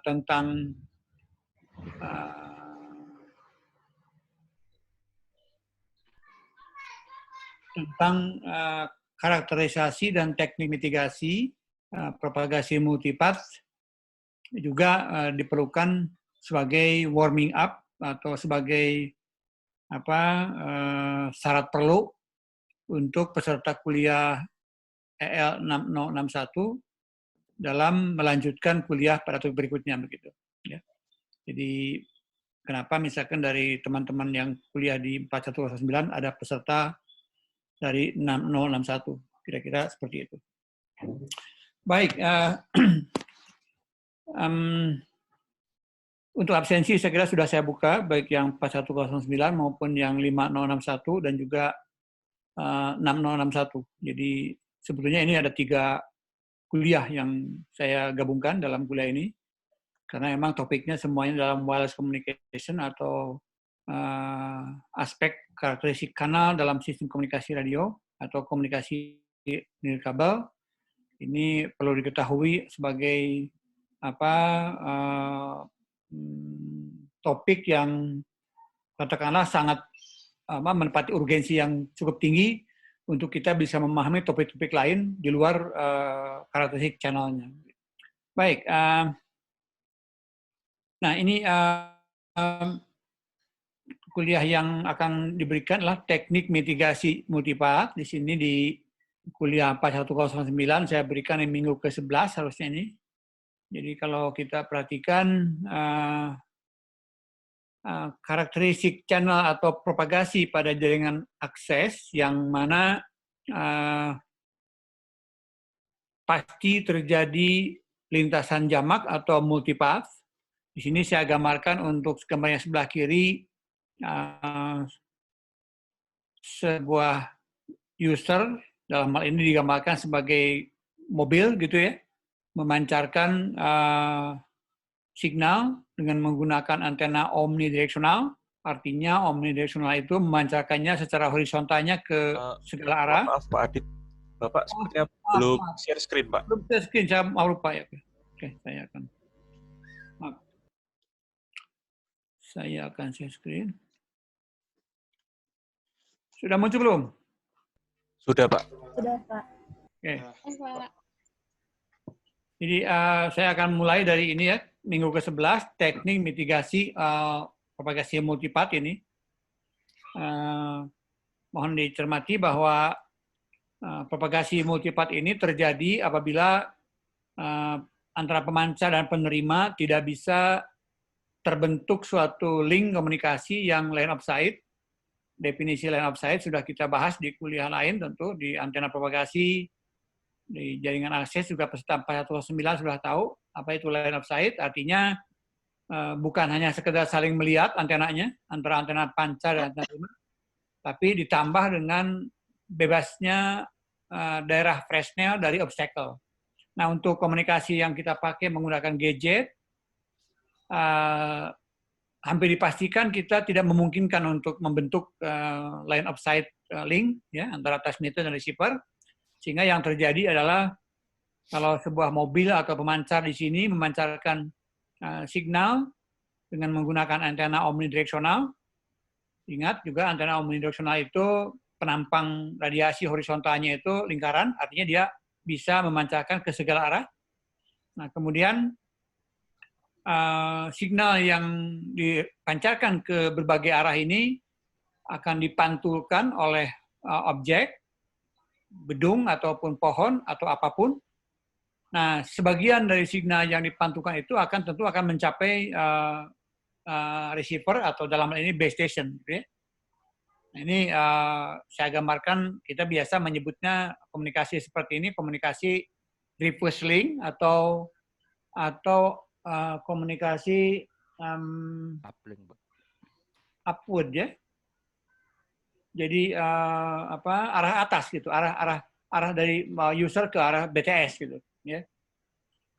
tentang uh, karakterisasi dan teknik mitigasi propagasi multipath juga diperlukan sebagai warming up atau sebagai syarat perlu untuk peserta kuliah EL 6061 dalam melanjutkan kuliah pada topik berikutnya begitu. Ya. Jadi kenapa misalkan dari teman-teman yang kuliah di 4109 ada peserta dari 6061, kira-kira seperti itu. Baik, untuk absensi saya kira sudah saya buka, baik yang 4109 maupun yang 5061 dan juga 6061. Jadi sebetulnya ini ada 3 kuliah yang saya gabungkan dalam kuliah ini, karena memang topiknya semuanya dalam wireless communication atau aspek karakteristik kanal dalam sistem komunikasi radio atau komunikasi nirkabel. Ini perlu diketahui sebagai topik yang katakanlah sangat menepati urgensi yang cukup tinggi untuk kita bisa memahami topik-topik lain di luar karakteristik channelnya. Baik, nah ini kuliah yang akan diberikan adalah teknik mitigasi multipath. Di sini di kuliah 4109 saya berikan di minggu ke-11 harusnya ini. Jadi kalau kita perhatikan karakteristik channel atau propagasi pada jaringan akses yang mana pasti terjadi lintasan jamak atau multipath. Di sini saya gambarkan untuk gambar yang sebelah kiri sebuah user, dalam hal ini digambarkan sebagai mobil gitu ya, memancarkan signal dengan menggunakan antena omnidireksional. Artinya omnidireksional itu memancarkannya secara horizontalnya ke segala arah. Maaf Pak Adit, Bapak sepertinya belum share screen Pak. Belum share screen, saya mau lupa ya. Oke, saya akan. Maaf. Saya akan share screen. Sudah muncul belum? Sudah Pak. Sudah Pak. Oke. Jadi saya akan mulai dari ini ya, minggu ke-11, teknik mitigasi propagasi multipath ini. Mohon dicermati bahwa propagasi multipath ini terjadi apabila antara pemancar dan penerima tidak bisa terbentuk suatu link komunikasi yang line of sight. Definisi line of sight sudah kita bahas di kuliah lain tentu, di antena propagasi, di jaringan akses juga peserta 4109 sudah tahu apa itu line of sight. Artinya bukan hanya sekedar saling melihat antenanya antara antena pancar dan antena terima, tapi ditambah dengan bebasnya daerah Fresnel dari obstacle. Nah, untuk komunikasi yang kita pakai menggunakan gadget, hampir dipastikan kita tidak memungkinkan untuk membentuk line of sight link ya antara transmitter dan receiver. Sehingga yang terjadi adalah kalau sebuah mobil atau pemancar di sini memancarkan signal dengan menggunakan antena omnidireksional. Ingat juga antena omnidireksional itu penampang radiasi horizontalnya itu lingkaran, artinya dia bisa memancarkan ke segala arah. Nah, kemudian signal yang dipancarkan ke berbagai arah ini akan dipantulkan oleh objek, gedung ataupun pohon atau apapun. Nah, sebagian dari signal yang dipantulkan itu tentu akan mencapai receiver atau dalam hal ini base station. Gitu ya. Nah, ini saya gambarkan, kita biasa menyebutnya komunikasi seperti ini, komunikasi reverse link atau komunikasi upward ya. Jadi arah atas gitu, arah dari user ke arah BTS gitu, ya.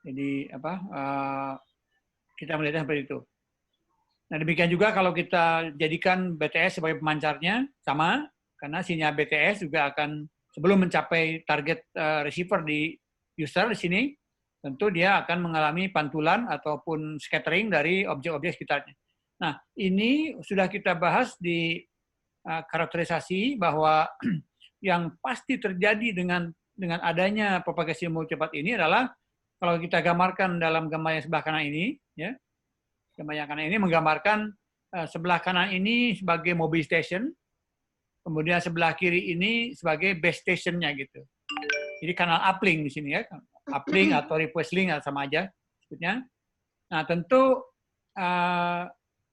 Jadi kita melihatnya seperti itu. Nah, demikian juga kalau kita jadikan BTS sebagai pemancarnya sama, karena sinyal BTS juga akan sebelum mencapai target receiver di user di sini tentu dia akan mengalami pantulan ataupun scattering dari objek-objek sekitarnya. Nah, ini sudah kita bahas di karakterisasi bahwa yang pasti terjadi dengan adanya propagasi multipath ini adalah kalau kita gambarkan dalam gambar yang sebelah kanan ini, ya, gambar yang kanan ini menggambarkan sebelah kanan ini sebagai mobil station, kemudian sebelah kiri ini sebagai base stationnya gitu. Jadi kanal uplink di sini ya, uplink atau request link sama aja sebutnya. Nah tentu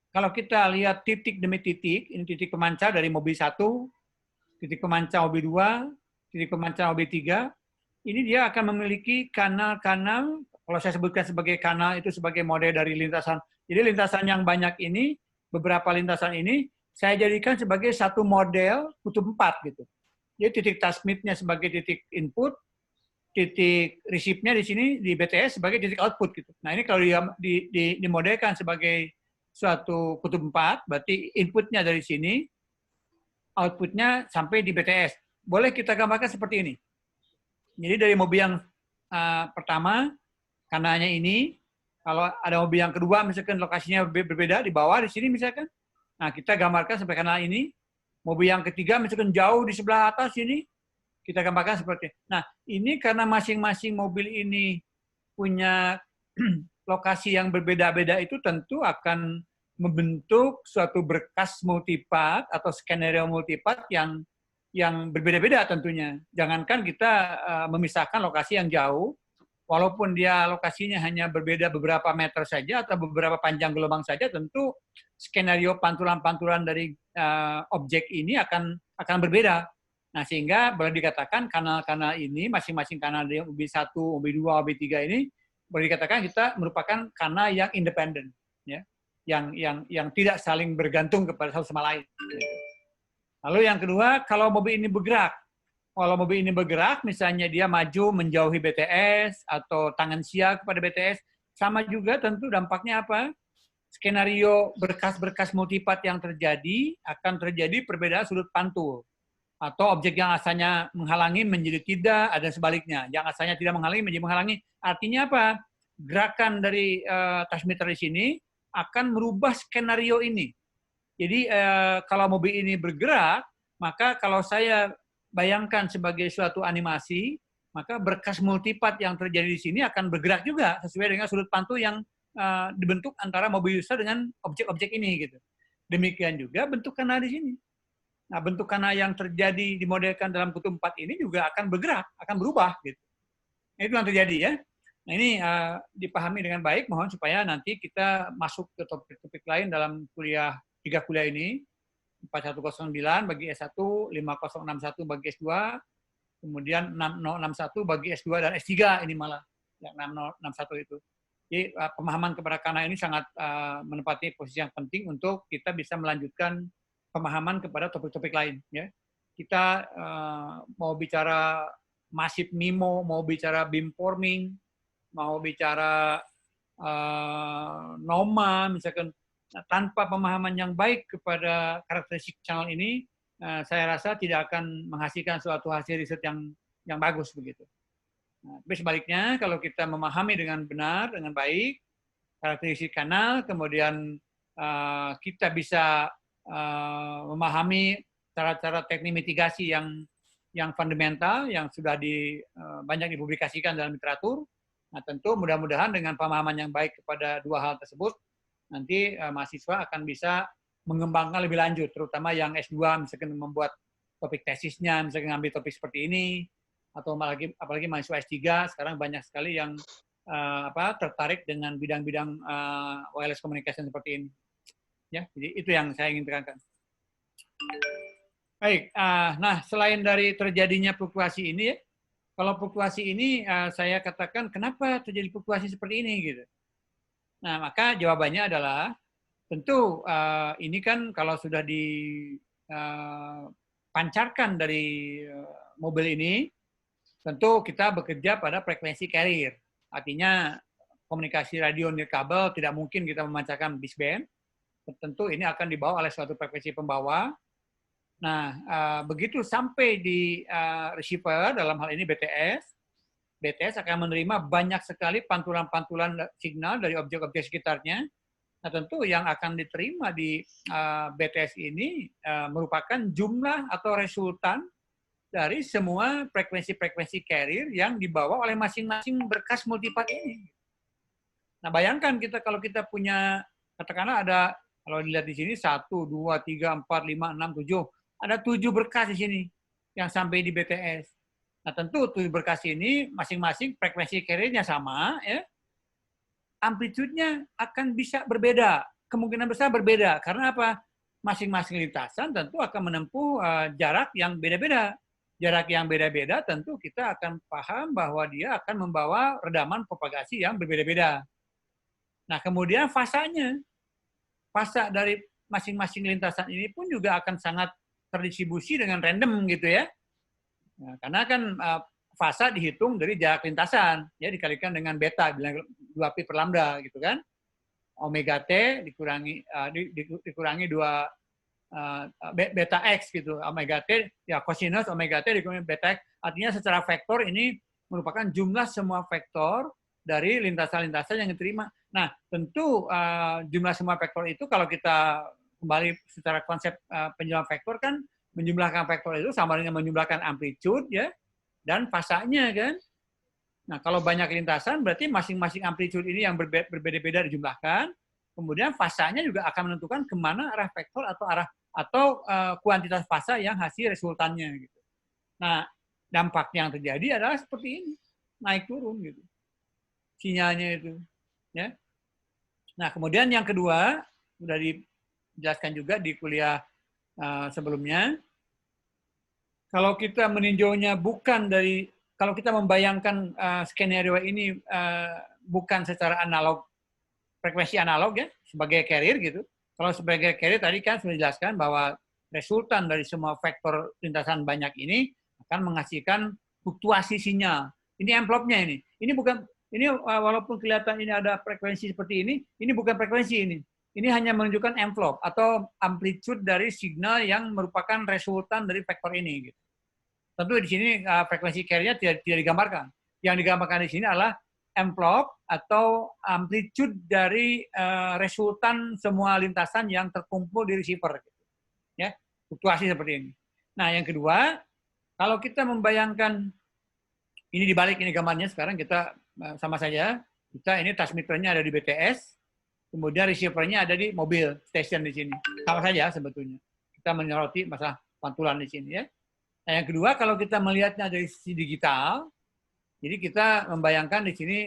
kalau kita lihat titik demi titik, ini titik pemancar dari mobil 1, titik pemancar mobil 2, titik pemancar mobil 3, ini dia akan memiliki kanal-kanal, kalau saya sebutkan sebagai kanal itu sebagai model dari lintasan. Jadi lintasan yang banyak ini, beberapa lintasan ini, saya jadikan sebagai satu model kutub 4 gitu. Jadi titik transmitnya sebagai titik input, titik receive-nya di sini di BTS sebagai titik output gitu. Nah ini kalau dimodelkan sebagai suatu kutub 4, berarti inputnya dari sini, outputnya sampai di BTS. Boleh kita gambarkan seperti ini. Jadi dari mobil yang pertama, kanalnya ini, kalau ada mobil yang kedua, misalkan lokasinya berbeda di bawah di sini misalkan, nah kita gambarkan sampai kanal ini. Mobil yang ketiga misalkan jauh di sebelah atas ini, kita gambarkan seperti ini. Nah, ini karena masing-masing mobil ini punya lokasi yang berbeda-beda itu tentu akan membentuk suatu berkas multipath atau skenario multipath yang berbeda-beda tentunya. Jangankan kita memisahkan lokasi yang jauh, walaupun dia lokasinya hanya berbeda beberapa meter saja atau beberapa panjang gelombang saja, tentu skenario pantulan-pantulan dari objek ini akan berbeda. Nah, sehingga boleh dikatakan kanal-kanal ini, masing-masing kanal di OB1, OB2, OB3 ini, boleh dikatakan kita merupakan kanal yang independen, ya, yang tidak saling bergantung kepada satu sama lain. Lalu yang kedua, kalau mobil ini bergerak, misalnya dia maju menjauhi BTS atau tangan siap kepada BTS, sama juga tentu dampaknya apa? Skenario berkas-berkas multipath yang terjadi akan terjadi perbedaan sudut pantul. Atau objek yang asalnya menghalangi menjadi tidak, ada sebaliknya. Yang asalnya tidak menghalangi menjadi menghalangi. Artinya apa? Gerakan dari transmitter di sini akan merubah skenario ini. Jadi kalau mobil ini bergerak, maka kalau saya bayangkan sebagai suatu animasi, maka berkas multipath yang terjadi di sini akan bergerak juga sesuai dengan sudut pantul yang dibentuk antara mobil user dengan objek-objek ini gitu. Demikian juga bentuk kanal di sini. Nah, bentuk kanal yang terjadi dimodelkan dalam kutub 4 ini juga akan bergerak, akan berubah gitu. Nah, itu yang terjadi ya. Nah, ini dipahami dengan baik, mohon supaya nanti kita masuk ke topik-topik lain dalam kuliah 3 kuliah ini. 4109 bagi S1, 5061 bagi S2, kemudian 6061 bagi S2 dan S3 ini malah yang 6061 itu. Jadi pemahaman kepada kanal ini sangat menempati posisi yang penting untuk kita bisa melanjutkan pemahaman kepada topik-topik lain. Ya. Kita mau bicara massive MIMO, mau bicara beamforming, mau bicara NOMA, misalkan tanpa pemahaman yang baik kepada karakteristik channel ini, saya rasa tidak akan menghasilkan suatu hasil riset yang bagus begitu. Nah, tapi sebaliknya, kalau kita memahami dengan benar, dengan baik, karakteristik kanal, kemudian kita bisa memahami cara-cara teknik mitigasi yang fundamental, yang sudah banyak dipublikasikan dalam literatur. Nah, tentu mudah-mudahan dengan pemahaman yang baik kepada dua hal tersebut, nanti mahasiswa akan bisa mengembangkan lebih lanjut, terutama yang S2, misalkan membuat topik tesisnya, misalkan ngambil topik seperti ini, atau apalagi mahasiswa S3 sekarang banyak sekali yang tertarik dengan bidang-bidang wireless communication seperti ini. Ya, jadi itu yang saya ingin tekankan. Baik, nah selain dari terjadinya fluktuasi ini, kalau fluktuasi ini saya katakan kenapa terjadi fluktuasi seperti ini gitu. Nah, maka jawabannya adalah tentu ini kan kalau sudah dipancarkan dari mobil ini, tentu kita bekerja pada frekuensi carrier. Artinya komunikasi radio nirkabel tidak mungkin kita memancarkan baseband. Tentu ini akan dibawa oleh suatu frekuensi pembawa. Nah, begitu sampai di receiver, dalam hal ini BTS BTS akan menerima banyak sekali pantulan-pantulan signal dari objek-objek sekitarnya. Nah, tentu yang akan diterima di BTS ini merupakan jumlah atau resultan dari semua frekuensi-frekuensi carrier yang dibawa oleh masing-masing berkas multipart ini. Nah, bayangkan kalau kita punya, katakanlah ada, kalau dilihat di sini 1, 2, 3, 4, 5, 6, 7. Ada 7 berkas di sini yang sampai di BTS. Nah, tentu 7 berkas ini masing-masing frekuensi carrier-nya sama, ya. Amplitude-nya akan bisa berbeda. Kemungkinan besar berbeda. Karena apa? Masing-masing lintasan tentu akan menempuh jarak yang beda-beda. Jarak yang beda-beda tentu kita akan paham bahwa dia akan membawa redaman propagasi yang berbeda-beda. Nah, kemudian fasanya. Fasa dari masing-masing lintasan ini pun juga akan sangat terdistribusi dengan random gitu ya. Nah, karena kan fasa dihitung dari jarak lintasan, ya dikalikan dengan beta, bilang 2pi per lambda gitu kan. Omega T dikurangi 2 beta X gitu. Omega T, ya cosinus omega T dikurangi beta X. Artinya secara vektor ini merupakan jumlah semua vektor dari lintasan-lintasan yang diterima. Nah, tentu jumlah semua vektor itu kalau kita kembali secara konsep penjumlahan vektor kan, menjumlahkan vektor itu sama dengan menjumlahkan amplitude ya dan fasanya kan. Nah, kalau banyak lintasan berarti masing-masing amplitude ini yang berbeda-beda dijumlahkan, kemudian fasanya juga akan menentukan kemana arah vektor atau kuantitas fasa yang hasil resultannya gitu. Nah, dampak yang terjadi adalah seperti ini, naik turun gitu. Sinyalnya itu, ya. Nah, kemudian yang kedua, sudah dijelaskan juga di kuliah sebelumnya, kalau kita meninjaunya bukan dari, kalau kita membayangkan skenario ini bukan secara analog, frekuensi analog ya, sebagai carrier gitu. Kalau sebagai carrier tadi kan sudah dijelaskan bahwa resultan dari semua vektor lintasan banyak ini akan menghasilkan fluktuasi sinyal. Ini envelope-nya ini. Ini walaupun kelihatan ini ada frekuensi seperti ini bukan frekuensi ini. Ini hanya menunjukkan envelope atau amplitude dari signal yang merupakan resultan dari vektor ini. Gitu. Tentu di sini frekuensi carrier-nya tidak digambarkan. Yang digambarkan di sini adalah envelope atau amplitude dari resultan semua lintasan yang terkumpul di receiver. Gitu. Ya, fluktuasi seperti ini. Nah, yang kedua, kalau kita membayangkan ini dibalik, ini gambarnya sekarang kita sama saja. Kita ini transmitternya ada di BTS, kemudian receivernya ada di mobil station di sini. Sama saja sebetulnya. Kita menyoroti masalah pantulan di sini ya. Nah, yang kedua kalau kita melihatnya dari sisi digital, jadi kita membayangkan di sini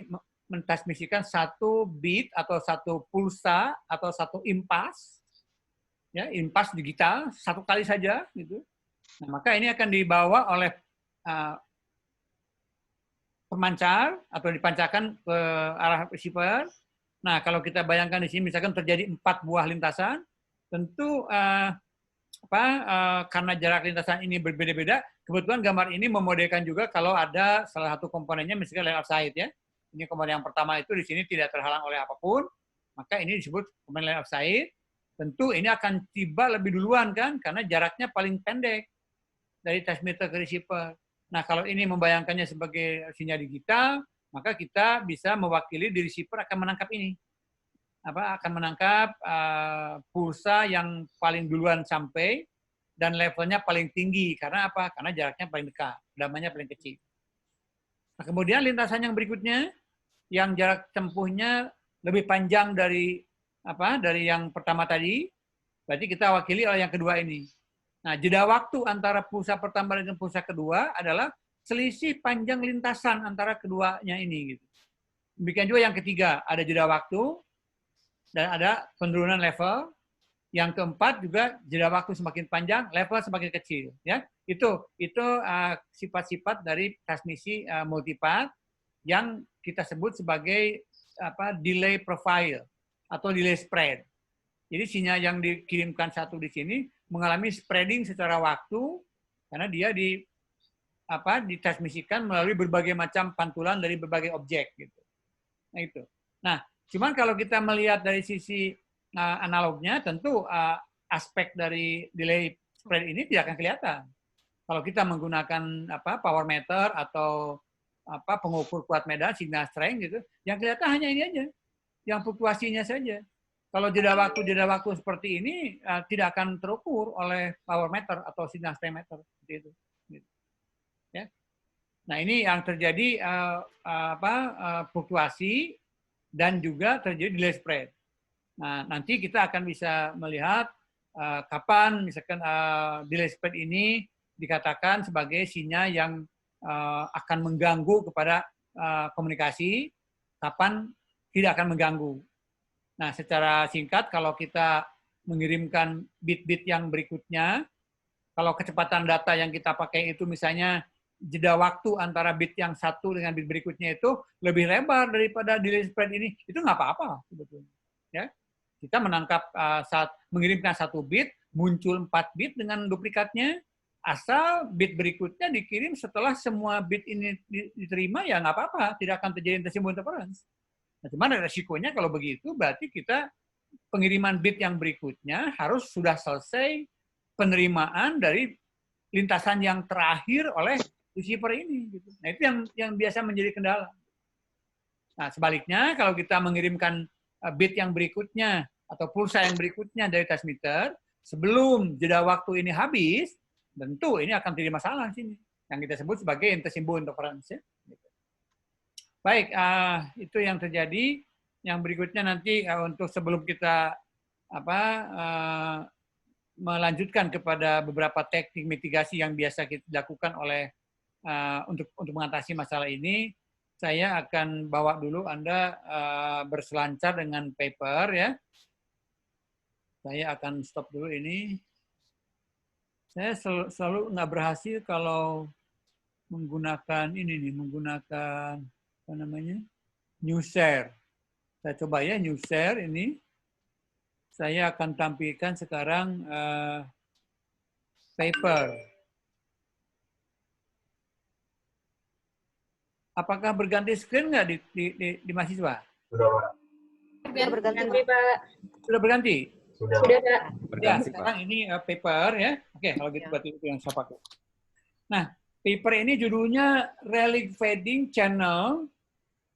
mentransmisikan satu bit atau satu pulsa atau satu impas, ya impas digital satu kali saja gitu. Nah, maka ini akan dibawa oleh pemancar atau dipancarkan ke arah receiver. Nah, kalau kita bayangkan di sini misalkan terjadi 4 buah lintasan, tentu karena jarak lintasan ini berbeda-beda, kebetulan gambar ini memodelkan juga kalau ada salah satu komponennya misalkan line of sight ya. Ini komponen yang pertama itu di sini tidak terhalang oleh apapun, maka ini disebut komponen line of sight. Tentu ini akan tiba lebih duluan kan, karena jaraknya paling pendek dari transmitter ke receiver. Nah, kalau ini membayangkannya sebagai sinyal digital, maka kita bisa mewakili di receiver akan menangkap ini. Akan menangkap pulsa yang paling duluan sampai dan levelnya paling tinggi. Karena apa? Karena jaraknya paling dekat, kedalamannya paling kecil. Nah, kemudian lintasan yang berikutnya, yang jarak tempuhnya lebih panjang dari yang pertama tadi, berarti kita wakili oleh yang kedua ini. Nah, jeda waktu antara pulsa pertama dan pulsa kedua adalah selisih panjang lintasan antara keduanya ini. Gitu. Demikian juga yang ketiga, ada jeda waktu dan ada penurunan level. Yang keempat juga jeda waktu semakin panjang, level semakin kecil. Ya, itu sifat-sifat dari transmisi multipart yang kita sebut sebagai delay profile atau delay spread. Jadi sinyal yang dikirimkan satu di sini mengalami spreading secara waktu karena dia ditransmisikan melalui berbagai macam pantulan dari berbagai objek gitu. Nah itu. Nah, cuman kalau kita melihat dari sisi analognya, tentu aspek dari delay spread ini tidak akan kelihatan. Kalau kita menggunakan power meter atau pengukur kuat medan, signal strength gitu. Yang kelihatan hanya ini aja, yang fluktuasinya saja. Kalau jeda waktu seperti ini tidak akan terukur oleh power meter atau signal strength meter seperti itu. Gitu. Ya. Nah ini yang terjadi fluktuasi dan juga terjadi delay spread. Nah nanti kita akan bisa melihat kapan misalkan delay spread ini dikatakan sebagai sinyal yang akan mengganggu kepada komunikasi, kapan tidak akan mengganggu. Nah, secara singkat, kalau kita mengirimkan bit-bit yang berikutnya, kalau kecepatan data yang kita pakai itu misalnya jeda waktu antara bit yang satu dengan bit berikutnya itu lebih lebar daripada delay spread ini, itu nggak apa-apa sebetulnya. Ya, kita menangkap saat mengirimkan satu bit, muncul 4 bit dengan duplikatnya, asal bit berikutnya dikirim setelah semua bit ini diterima, ya nggak apa-apa, tidak akan terjadi intersimbol interference. Nah, cuman resikonya kalau begitu berarti kita pengiriman bit yang berikutnya harus sudah selesai penerimaan dari lintasan yang terakhir oleh receiver ini. Gitu. Nah itu yang biasa menjadi kendala. Nah sebaliknya kalau kita mengirimkan bit yang berikutnya atau pulsa yang berikutnya dari transmitter sebelum jeda waktu ini habis, tentu ini akan terjadi masalah di sini. Yang kita sebut sebagai intersimbol interference. Ya. Baik, itu yang terjadi. Yang berikutnya nanti untuk sebelum kita melanjutkan kepada beberapa teknik mitigasi yang biasa kita lakukan oleh untuk mengatasi masalah ini, saya akan bawa dulu Anda berselancar dengan paper ya. Saya akan stop dulu ini. Saya selalu nggak berhasil kalau menggunakan ini nih, menggunakan apa namanya, new share. Saya coba ya new share ini. Saya akan tampilkan sekarang paper. Apakah berganti screen nggak di mahasiswa? Sudah berganti, Pak. Sudah berganti? Sudah, Pak. Ya, sekarang ini paper ya. Oke, kalau gitu berarti itu yang saya pakai. Nah, paper ini judulnya Relic Fading Channel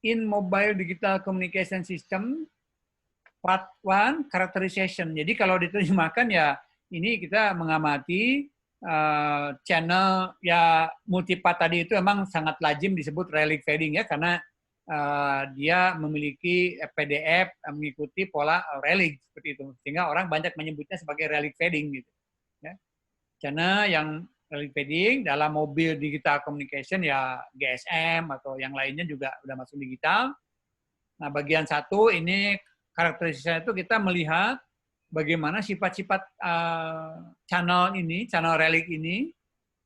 in Mobile Digital Communication System Part 1 Characterization. Jadi kalau diterjemahkan ya ini kita mengamati channel ya multipart tadi itu memang sangat lazim disebut relic fading ya karena dia memiliki PDF mengikuti pola relic seperti itu sehingga orang banyak menyebutnya sebagai relic fading gitu ya. Channel yang relic fading dalam mobil digital communication ya GSM atau yang lainnya juga udah masuk digital. Nah, bagian satu ini karakteristiknya itu kita melihat bagaimana sifat-sifat channel relic ini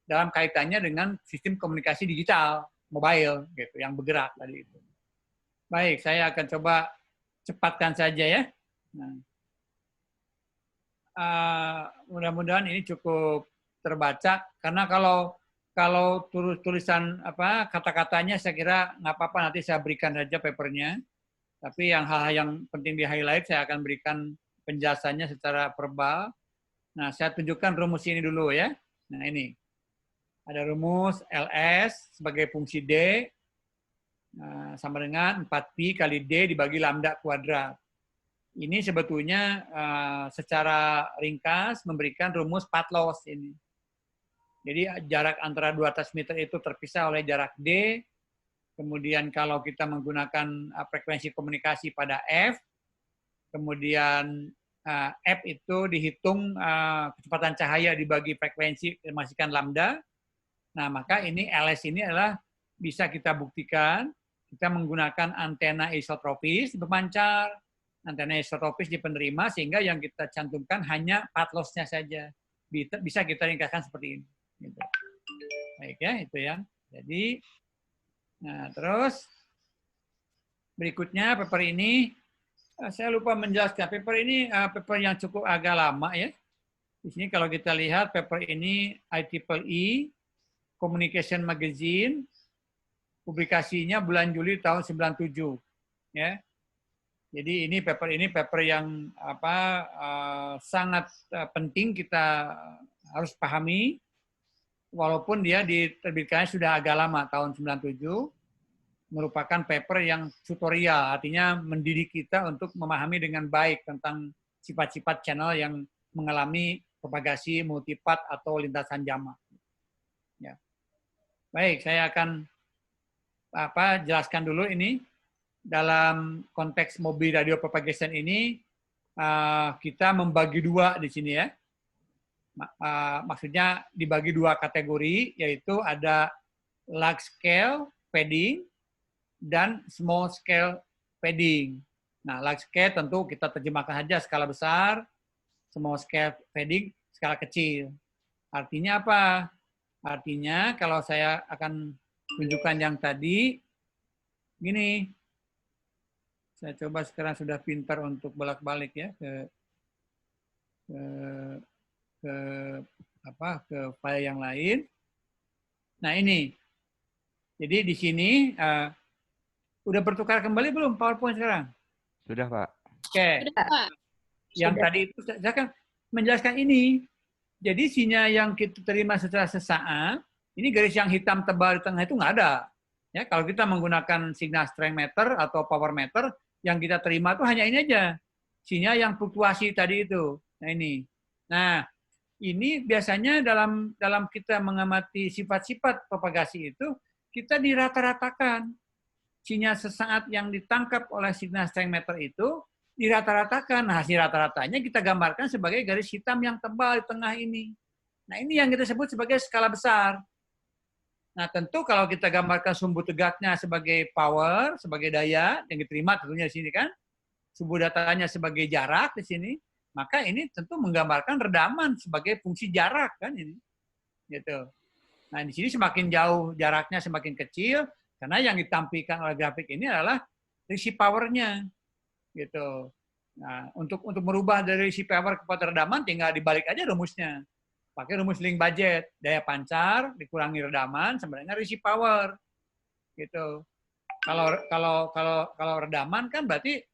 dalam kaitannya dengan sistem komunikasi digital, mobile, gitu, yang bergerak tadi itu. Baik, saya akan coba cepatkan saja ya. Nah, mudah-mudahan ini cukup terbaca, karena kalau tulisan kata-katanya saya kira nggak apa-apa, nanti saya berikan saja papernya. Tapi yang hal-hal yang penting di highlight saya akan berikan penjelasannya secara verbal. Nah, saya tunjukkan rumus ini dulu ya. Nah, ini. Ada rumus LS sebagai fungsi D sama dengan 4pi kali D dibagi lambda kuadrat. Ini sebetulnya secara ringkas memberikan rumus path loss ini. Jadi jarak antara dua transmitter itu terpisah oleh jarak D. Kemudian kalau kita menggunakan frekuensi komunikasi pada F, kemudian F itu dihitung kecepatan cahaya dibagi frekuensi dimasukan lambda. Nah, maka ini LS ini adalah bisa kita buktikan. Kita menggunakan antena isotropis berpancar, antena isotropis di penerima, sehingga yang kita cantumkan hanya path loss-nya saja. Bisa kita ringkaskan seperti ini. Gitu. Baik ya, itu ya. Jadi, nah terus berikutnya paper ini, saya lupa menjelaskan. Paper ini paper yang cukup agak lama ya. Di sini kalau kita lihat paper ini IEEE Communication Magazine, publikasinya bulan Juli tahun 97 ya. Jadi ini paper yang sangat penting kita harus pahami, walaupun dia diterbitkannya sudah agak lama tahun 97. merupakan paper yang tutorial, artinya mendidik kita untuk memahami dengan baik tentang sifat-sifat channel yang mengalami propagasi multipath atau lintasan jamah. Ya. Baik, saya akan jelaskan dulu ini. Dalam konteks mobil radio propagation ini, kita membagi dua di sini ya. Maksudnya dibagi dua kategori, yaitu ada large scale fading dan small scale fading. Nah, large scale tentu kita terjemahkan saja skala besar, small scale fading skala kecil. Artinya apa? Artinya kalau saya akan tunjukkan yang tadi, gini. Saya coba sekarang sudah pintar untuk bolak-balik ya ke file yang lain. Nah, ini. Jadi di sini udah bertukar kembali belum PowerPoint sekarang? Sudah, Pak. Oke. Yang tadi itu saya akan menjelaskan ini. Jadi sinyal yang kita terima secara sesaat, ini garis yang hitam tebal di tengah itu nggak ada. Ya, kalau kita menggunakan signal strength meter atau power meter, yang kita terima itu hanya ini aja. Sinyal yang fluktuasi tadi itu. Nah, ini. Nah, ini biasanya dalam kita mengamati sifat-sifat propagasi itu, kita dirata-ratakan. Sinyal sesaat yang ditangkap oleh signal strength meter itu dirata-ratakan. Nah, hasil rata-ratanya kita gambarkan sebagai garis hitam yang tebal di tengah ini. Nah, ini yang kita sebut sebagai skala besar. Nah, tentu kalau kita gambarkan sumbu tegaknya sebagai power, sebagai daya yang diterima tentunya di sini kan, sumbu datanya sebagai jarak di sini, maka ini tentu menggambarkan redaman sebagai fungsi jarak kan ini. Gitu. Nah, di sini semakin jauh jaraknya semakin kecil karena yang ditampilkan oleh grafik ini adalah receive power-nya. Gitu. Nah, untuk merubah dari receive power kepada redaman tinggal dibalik aja rumusnya. Pakai rumus link budget, daya pancar dikurangi redaman sama dengan receive power, gitu. Kalau redaman kan berarti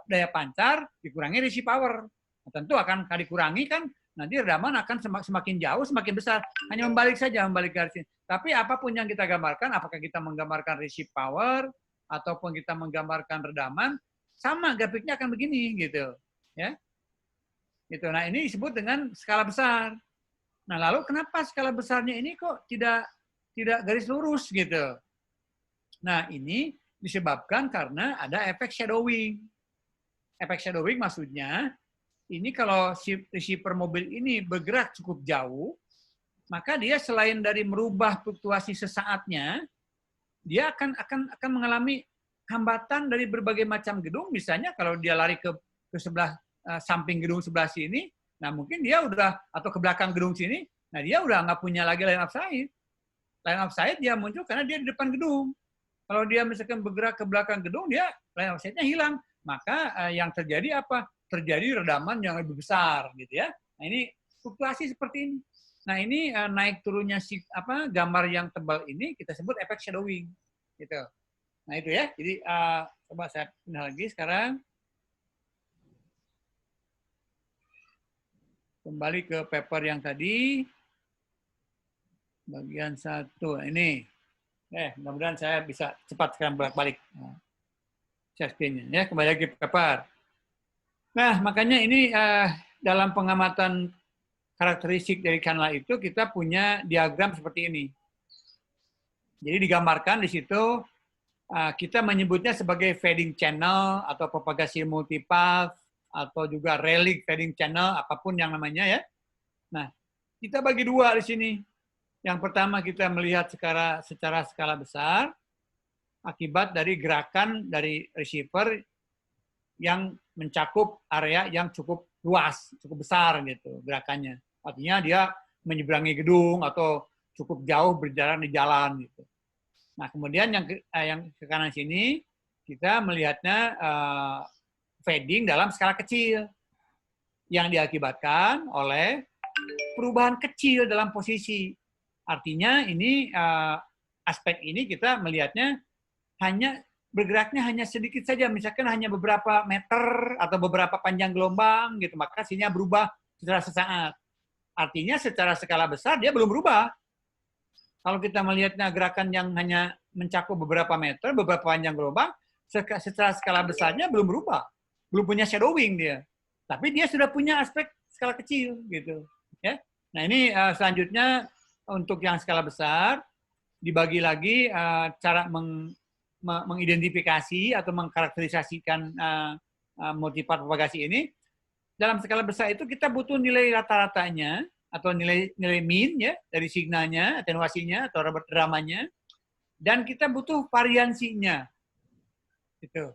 daya pancar dikurangi receive power, nah, tentu akan dikurangi kan, nanti redaman akan semakin jauh semakin besar. Hanya membalik saja, membalik garis. Tapi apapun yang kita gambarkan, apakah kita menggambarkan receive power ataupun kita menggambarkan redaman, sama grafiknya akan begini, gitu, ya. Gitu. Nah, ini disebut dengan skala besar. Nah, lalu kenapa skala besarnya ini kok tidak garis lurus gitu? Nah, ini disebabkan karena ada efek shadowing. Efek shadowing maksudnya, ini kalau si receiver mobil ini bergerak cukup jauh, maka dia selain dari merubah fluktuasi sesaatnya, dia akan mengalami hambatan dari berbagai macam gedung. Misalnya kalau dia lari ke sebelah samping gedung sebelah sini, nah mungkin dia udah, atau ke belakang gedung sini, nah dia udah nggak punya lagi line of sight. Line of sight dia muncul karena dia di depan gedung. Kalau dia misalkan bergerak ke belakang gedung, dia line of sight-nya hilang. Maka yang terjadi apa? Terjadi redaman yang lebih besar, gitu ya. Nah, ini fluktuasi seperti ini. Nah, ini naik turunnya gambar yang tebal ini kita sebut efek shadowing, gitu. Nah, itu ya. Jadi coba saya pindah lagi sekarang. Kembali ke paper yang tadi, bagian 1. Ini, mudah-mudahan saya bisa cepat sekarang balik. Share screen-nya. Ya, kembali lagi ke paper. Nah, makanya ini dalam pengamatan karakteristik dari kanal itu, kita punya diagram seperti ini. Jadi digambarkan di situ, kita menyebutnya sebagai fading channel atau propagasi multipath, atau juga relic fading channel, apapun yang namanya ya. Nah, kita bagi dua di sini. Yang pertama kita melihat secara skala besar, akibat dari gerakan dari receiver yang mencakup area yang cukup luas, cukup besar gitu gerakannya. Artinya dia menyeberangi gedung atau cukup jauh berjalan di jalan gitu. Nah, kemudian yang ke kanan sini kita melihatnya fading dalam skala kecil yang diakibatkan oleh perubahan kecil dalam posisi. Artinya ini aspek ini kita melihatnya bergeraknya hanya sedikit saja, misalkan hanya beberapa meter atau beberapa panjang gelombang gitu, maka sinyal berubah secara sesaat. Artinya secara skala besar dia belum berubah. Kalau kita melihatnya gerakan yang hanya mencakup beberapa meter, beberapa panjang gelombang, secara skala besarnya belum berubah. Belum punya shadowing dia. Tapi dia sudah punya aspek skala kecil gitu. Ya. Nah ini selanjutnya untuk yang skala besar, dibagi lagi cara mengidentifikasi atau mengkarakterisasikan multipart propagasi ini. Dalam skala besar itu kita butuh nilai rata-ratanya atau nilai mean ya dari signalnya, atenuasinya atau dramanya, dan kita butuh variansinya. Gitu.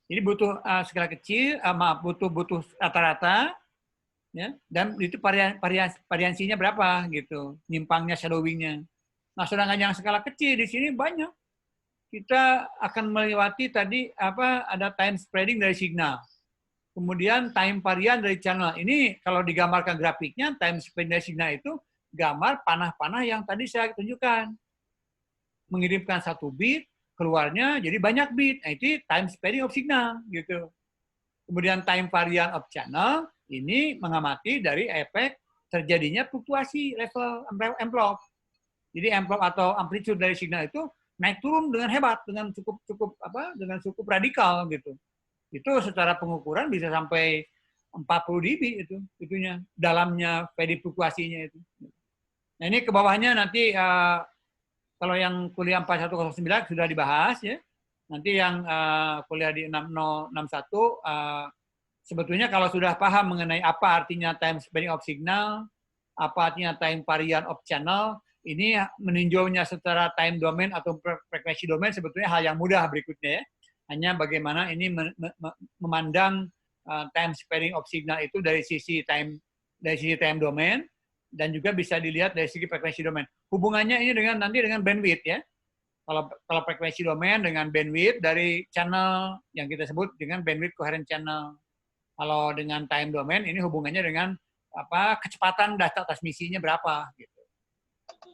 Jadi butuh skala kecil, butuh rata-rata, ya, dan itu variansinya berapa gitu, nyimpangnya, shadowingnya. Nah, sedangkan yang skala kecil di sini banyak. Kita akan melewati tadi ada time spreading dari signal. Kemudian time varian dari channel. Ini kalau digambarkan grafiknya, time spreading dari signal itu gambar panah-panah yang tadi saya tunjukkan. Mengirimkan 1 bit, keluarnya jadi banyak bit. Nah, itu time spreading of signal gitu. Kemudian time varian of channel ini mengamati dari efek terjadinya fluktuasi level envelope. Jadi envelope atau amplitude dari signal itu naik turun dengan hebat, dengan cukup radikal gitu. Itu secara pengukuran bisa sampai 40 dB itunya dalamnya PD fluktuasinya itu. Nah, ini ke bawahnya nanti kalau yang kuliah 4109 sudah dibahas ya. Nanti yang kuliah di 6061 sebetulnya kalau sudah paham mengenai apa artinya time spreading of signal, apa artinya time varian of channel, ini meninjaunya secara time domain atau frekuensi domain sebetulnya hal yang mudah berikutnya ya. Hanya bagaimana ini memandang time spreading of signal itu dari sisi time domain dan juga bisa dilihat dari segi frekuensi domain. Hubungannya ini nanti dengan bandwidth ya. Kalau frekuensi domain dengan bandwidth dari channel yang kita sebut dengan bandwidth coherent channel. Kalau dengan time domain ini hubungannya dengan kecepatan data transmisinya berapa gitu.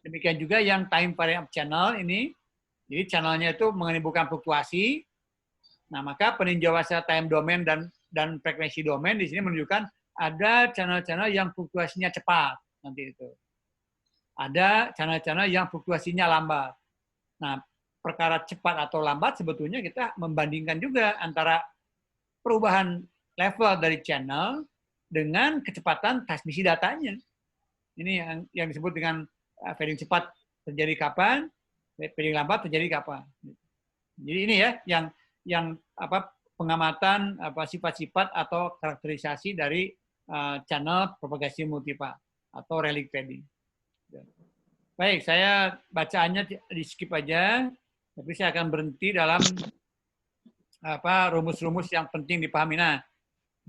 Demikian juga yang time variant channel ini. Jadi channelnya itu menimbulkan fluktuasi. Nah, maka peninjauan time domain dan frekuensi domain di sini menunjukkan ada channel-channel yang fluktuasinya cepat nanti itu. Ada channel-channel yang fluktuasinya lambat. Nah, perkara cepat atau lambat sebetulnya kita membandingkan juga antara perubahan level dari channel dengan kecepatan transmisi datanya. Ini yang disebut dengan fading cepat terjadi kapan, fading lambat terjadi kapan. Jadi ini ya yang pengamatan sifat-sifat atau karakterisasi dari channel propagasi multipart atau relic fading. Baik, saya bacaannya di skip aja, tapi saya akan berhenti dalam rumus-rumus yang penting dipahami. Nah,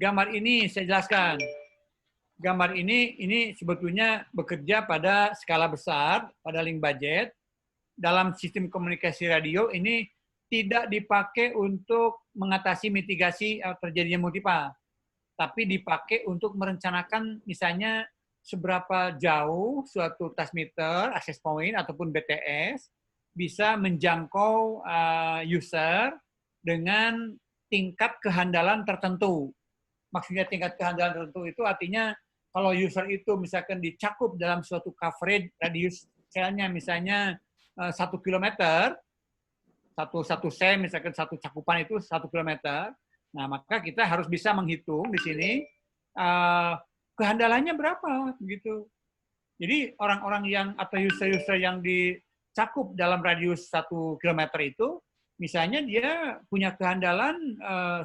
gambar ini saya jelaskan. Gambar ini sebetulnya bekerja pada skala besar, pada link budget. Dalam sistem komunikasi radio ini tidak dipakai untuk mengatasi mitigasi terjadinya multipart, tapi dipakai untuk merencanakan misalnya seberapa jauh suatu transmitter, access point, ataupun BTS bisa menjangkau user dengan tingkat kehandalan tertentu. Maksudnya tingkat kehandalan tertentu itu artinya kalau user itu misalkan dicakup dalam suatu coverage radius selnya misalnya 1 kilometer, satu sel misalkan satu cakupan itu 1 kilometer. Nah, maka kita harus bisa menghitung di sini kehandalannya berapa begitu. Jadi orang-orang yang atau user-user yang dicakup dalam radius 1 kilometer itu misalnya dia punya kehandalan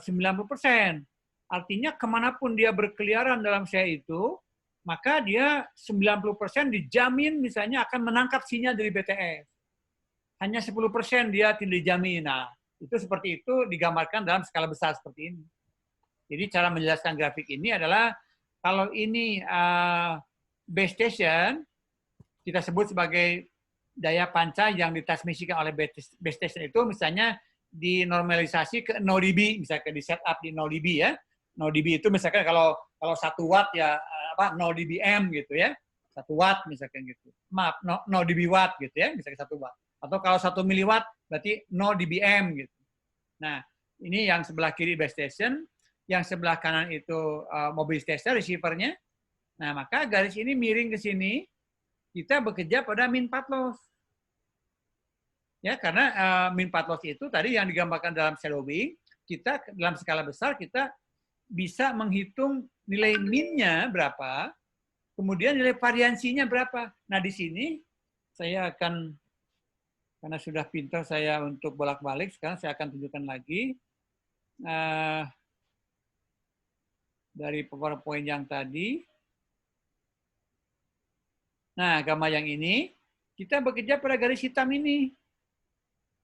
90%. Artinya kemanapun dia berkeliaran dalam sel itu, maka dia 90% dijamin misalnya akan menangkap sinyal dari BTS. Hanya 10% dia tidak dijamin. Nah, itu seperti itu digambarkan dalam skala besar seperti ini. Jadi cara menjelaskan grafik ini adalah kalau ini base station, kita sebut sebagai daya panca yang ditransmisikan oleh base station itu misalnya dinormalisasi ke 0 dB, misalkan di setup di 0 dB ya. 0 dB itu misalkan kalau 1 watt ya 0 dBm gitu ya. 1 watt misalkan gitu. Maaf, 0 dB watt gitu ya, misalkan 1 watt. Atau kalau 1 miliwatt berarti 0 dBm gitu. Nah, ini yang sebelah kiri base station, yang sebelah kanan itu mobil station receiver-nya. Nah, maka garis ini miring ke sini, kita bekerja pada min path loss. Ya, karena min 4 loss itu tadi yang digambarkan dalam shadowing, kita dalam skala besar kita bisa menghitung nilai min-nya berapa, kemudian nilai variansinya berapa. Nah, di sini saya akan, karena sudah pintar saya untuk bolak-balik, sekarang saya akan tunjukkan lagi dari PowerPoint yang tadi. Nah, gambar yang ini, kita bekerja pada garis hitam ini.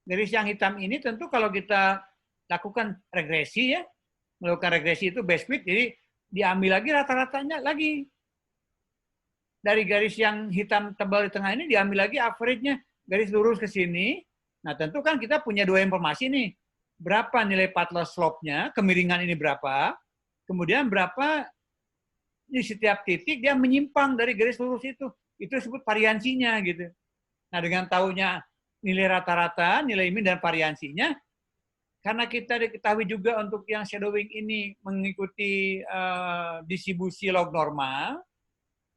Garis yang hitam ini tentu kalau kita lakukan regresi ya, melakukan regresi itu base fit, jadi diambil lagi rata-ratanya lagi. Dari garis yang hitam tebal di tengah ini diambil lagi average-nya, garis lurus ke sini. Nah tentu kan kita punya dua informasi nih. Berapa nilai path loss slope-nya, kemiringan ini berapa, kemudian berapa di setiap titik dia menyimpang dari garis lurus itu. Itu disebut variansinya gitu. Nah dengan tahunya nilai rata-rata, nilai min dan variansinya, karena kita diketahui juga untuk yang shadowing ini mengikuti distribusi log normal,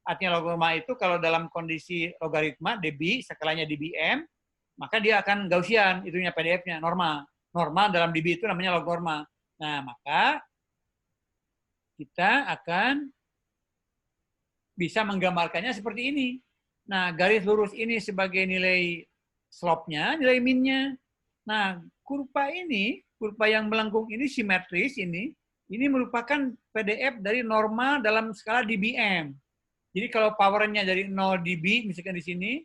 artinya log normal itu kalau dalam kondisi logaritma dB, skalanya dBm, maka dia akan Gaussian, itunya PDF-nya, normal. Normal dalam dB itu namanya log normal. Nah, maka kita akan bisa menggambarkannya seperti ini. Nah, garis lurus ini sebagai nilai slope-nya, nilai min-nya. Nah, kurva ini, kurva yang melengkung ini simetris ini merupakan PDF dari normal dalam skala dBm. Jadi kalau powernya dari 0 dB, misalkan di sini,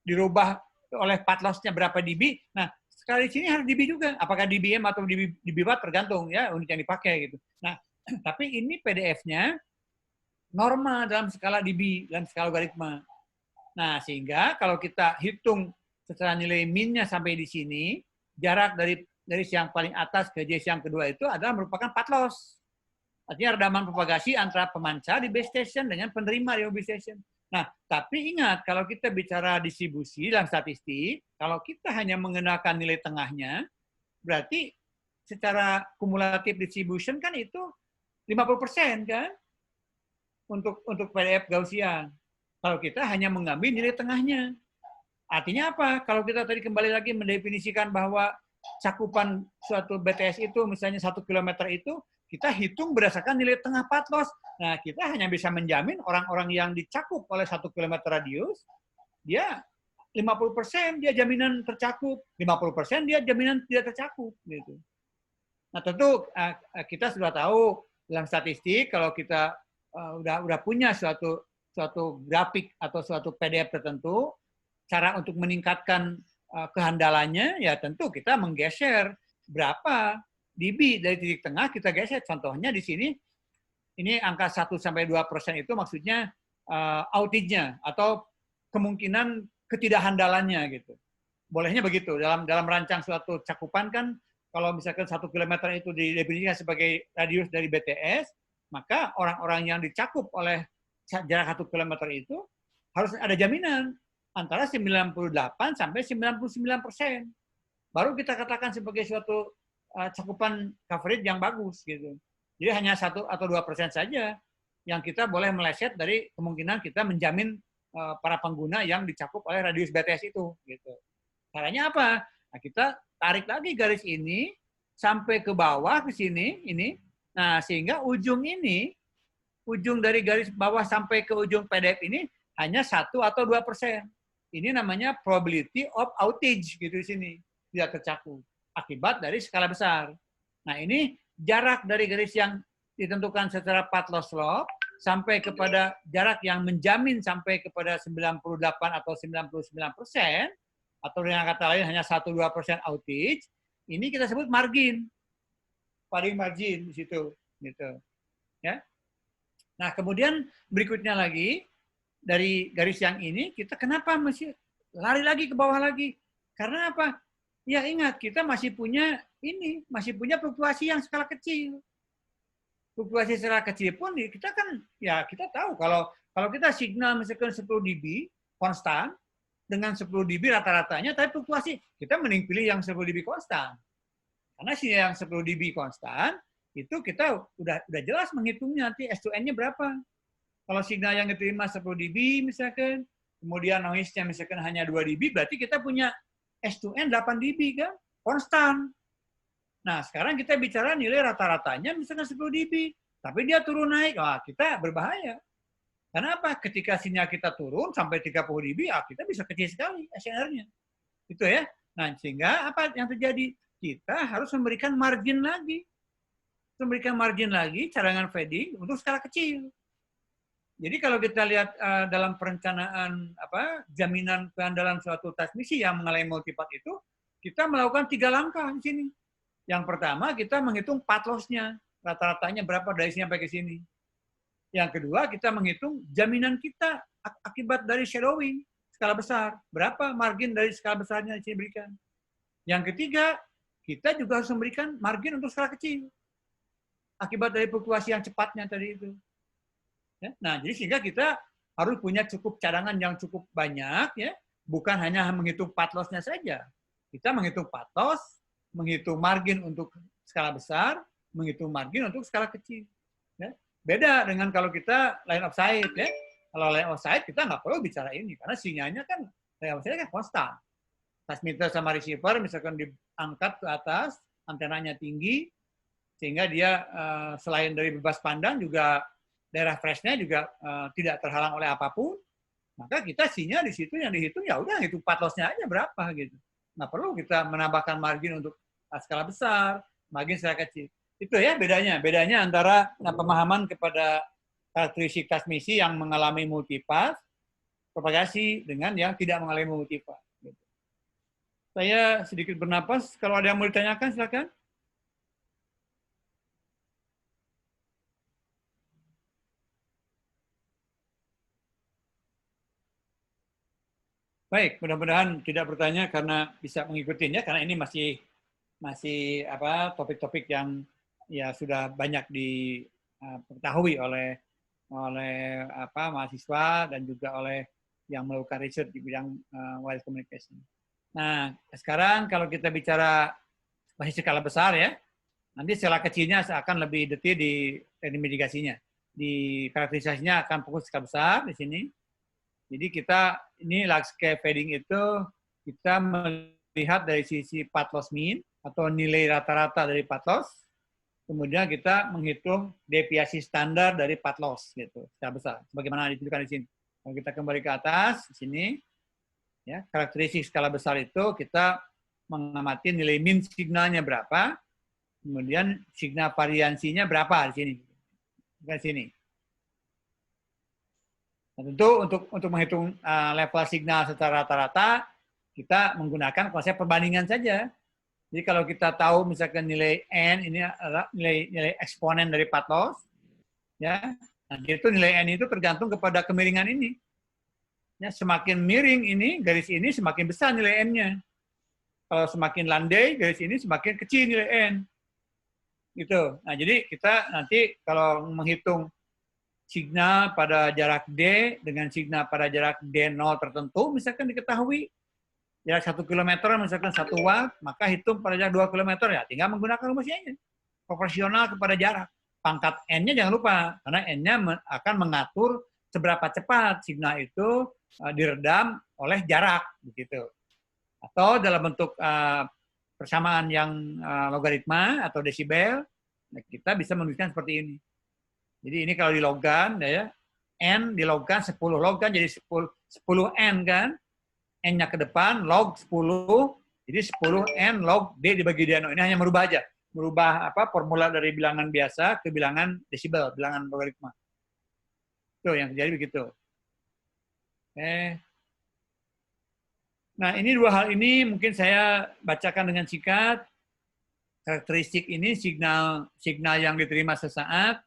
dirubah oleh path loss-nya berapa dB, nah sekali di sini harus dB juga. Apakah dBm atau dB watt tergantung ya unit yang dipakai gitu. Nah, tapi ini PDF-nya normal dalam skala dB, dalam skala logaritma. Nah, sehingga kalau kita hitung secara nilai min-nya sampai di sini, jarak dari garis yang paling atas ke garis yang kedua itu adalah merupakan path loss. Artinya redaman propagasi antara pemancar di base station dengan penerima di base station. Nah, tapi ingat, kalau kita bicara distribusi dalam statistik, kalau kita hanya menggunakan nilai tengahnya, berarti secara kumulatif distribution kan itu 50% kan? Untuk PDF Gaussian. Kalau kita hanya mengambil nilai tengahnya. Artinya apa? Kalau kita tadi kembali lagi mendefinisikan bahwa cakupan suatu BTS itu misalnya 1 km itu, kita hitung berdasarkan nilai tengah path loss. Nah, kita hanya bisa menjamin orang-orang yang dicakup oleh 1 km radius, dia 50% dia jaminan tercakup, 50% dia jaminan tidak tercakup. Gitu. Nah, tentu kita sudah tahu dalam statistik, kalau kita udah punya suatu grafik atau suatu PDF tertentu, cara untuk meningkatkan kehandalannya, ya tentu kita menggeser berapa dB dari titik tengah kita geser. Contohnya di sini, ini angka 1-2% itu maksudnya outage-nya atau kemungkinan ketidakhandalannya gitu. Bolehnya begitu. Dalam merancang suatu cakupan kan, kalau misalkan 1 km itu didefinisikan sebagai radius dari BTS, maka orang-orang yang dicakup oleh jarak 1 km itu harus ada jaminan antara 98 sampai 99%. Baru kita katakan sebagai suatu cakupan coverage yang bagus gitu. Jadi hanya 1 atau 2% saja yang kita boleh meleset dari kemungkinan kita menjamin para pengguna yang dicakup oleh radius BTS itu gitu. Caranya apa? Nah, kita tarik lagi garis ini sampai ke bawah ke sini ini. Nah, sehingga ujung ini, ujung dari garis bawah sampai ke ujung PDF ini hanya 1 atau 2%. Ini namanya probability of outage gitu di sini, tidak tercakup akibat dari skala besar. Nah, ini jarak dari garis yang ditentukan secara path loss slope sampai kepada jarak yang menjamin sampai kepada 98 atau 99% atau dengan kata lain hanya 1-2% outage, ini kita sebut margin. Paling margin di situ gitu. Ya. Nah, kemudian berikutnya lagi dari garis yang ini kita kenapa masih lari lagi ke bawah lagi? Karena apa? Ya ingat, kita masih punya fluktuasi yang skala kecil. Fluktuasi skala kecil pun kita kan ya kita tahu kalau kita signal misalkan 10 dB konstan dengan 10 dB rata-ratanya, tapi fluktuasi kita mending pilih yang 10 dB konstan. Karena si yang 10 dB konstan itu kita udah jelas menghitungnya nanti S2N-nya berapa. Kalau signal yang diterima 10 dB misalkan, kemudian noise-nya misalkan hanya 2 dB, berarti kita punya S2N 8 dB kan, konstan. Nah, sekarang kita bicara nilai rata-ratanya misalkan 10 dB, tapi dia turun naik, wah kita berbahaya. Karena apa? Ketika sinyal kita turun sampai 30 dB, kita bisa kecil sekali SNR-nya. Itu ya. Nah, sehingga apa yang terjadi? Kita harus memberikan margin lagi. Memberikan margin lagi, cadangan fading untuk skala kecil. Jadi kalau kita lihat dalam perencanaan jaminan keandalan suatu transmisi yang mengalami multipath itu, kita melakukan 3 langkah di sini. Yang pertama, kita menghitung path loss-nya, rata-ratanya berapa dari sini sampai ke sini. Yang kedua, kita menghitung jaminan kita akibat dari shadowing skala besar, berapa margin dari skala besarnya yang diberikan. Yang ketiga, kita juga harus memberikan margin untuk skala kecil, akibat dari fluktuasi yang cepatnya tadi itu. Ya, nah, jadi sehingga kita harus punya cukup cadangan yang cukup banyak, ya, bukan hanya menghitung path loss-nya saja. Kita menghitung path loss, menghitung margin untuk skala besar, menghitung margin untuk skala kecil. Ya. Beda dengan kalau kita line of sight, ya. Kalau line of sight kita nggak perlu bicara ini karena sinyalnya kan line of sight kan konstan. Transmitter sama receiver misalkan diangkat ke atas, antenanya tinggi, sehingga dia selain dari bebas pandang juga daerah freshnya juga tidak terhalang oleh apapun, maka kita sinyal di situ yang dihitung ya udah itu path loss-nya aja berapa gitu. Nah, perlu kita menambahkan margin untuk skala besar, margin skala kecil. Itu ya bedanya antara pemahaman kepada karakteristik transmisi yang mengalami multipath propagasi dengan yang tidak mengalami multipath. Gitu. Saya sedikit bernapas. Kalau ada yang mau ditanyakan silakan. Baik, mudah-mudahan tidak bertanya karena bisa mengikutinya karena ini masih topik-topik yang ya sudah banyak diketahui oleh mahasiswa dan juga oleh yang melakukan riset di bidang wireless communication. Nah, sekarang kalau kita bicara masih skala besar ya, nanti skala kecilnya akan lebih detail di mitigasinya. Di karakterisasinya akan fokus skala besar di sini. Jadi kita ini landscape fading itu kita melihat dari sisi path loss mean atau nilai rata-rata dari path loss. Kemudian kita menghitung deviasi standar dari path loss gitu, skala besar. Sebagaimana ditunjukkan di sini. Kalau kita kembali ke atas di sini, ya karakteristik skala besar itu kita mengamati nilai mean signalnya berapa, kemudian signal variansinya berapa di sini. Di sini. Nah, tentu untuk menghitung level signal secara rata-rata, kita menggunakan konsep perbandingan saja. Jadi kalau kita tahu misalkan nilai N ini adalah nilai eksponen dari path loss, ya, nah itu nilai N itu tergantung kepada kemiringan ini. Ya, semakin miring ini, garis ini semakin besar nilai N-nya. Kalau semakin landai, garis ini semakin kecil nilai N. Gitu. Nah, jadi kita nanti kalau menghitung signal pada jarak D dengan signal pada jarak D0 tertentu, misalkan diketahui jarak 1 km, misalkan 1 watt, maka hitung pada jarak 2 km, ya tinggal menggunakan rumusnya. Proporsional kepada jarak. Pangkat N-nya jangan lupa, karena N-nya akan mengatur seberapa cepat signal itu diredam oleh jarak. Begitu. Atau dalam bentuk persamaan yang logaritma atau desibel, kita bisa menuliskan seperti ini. Jadi ini kalau di loggan, ya, N di loggan 10 loggan jadi 10 N kan, N-nya ke depan, log 10, jadi 10 N log D dibagi D0. Ini hanya merubah aja, merubah formula dari bilangan biasa ke bilangan desibel, bilangan logaritma. Itu yang terjadi begitu. Nah, ini 2 hal ini mungkin saya bacakan dengan singkat. Karakteristik ini signal yang diterima sesaat,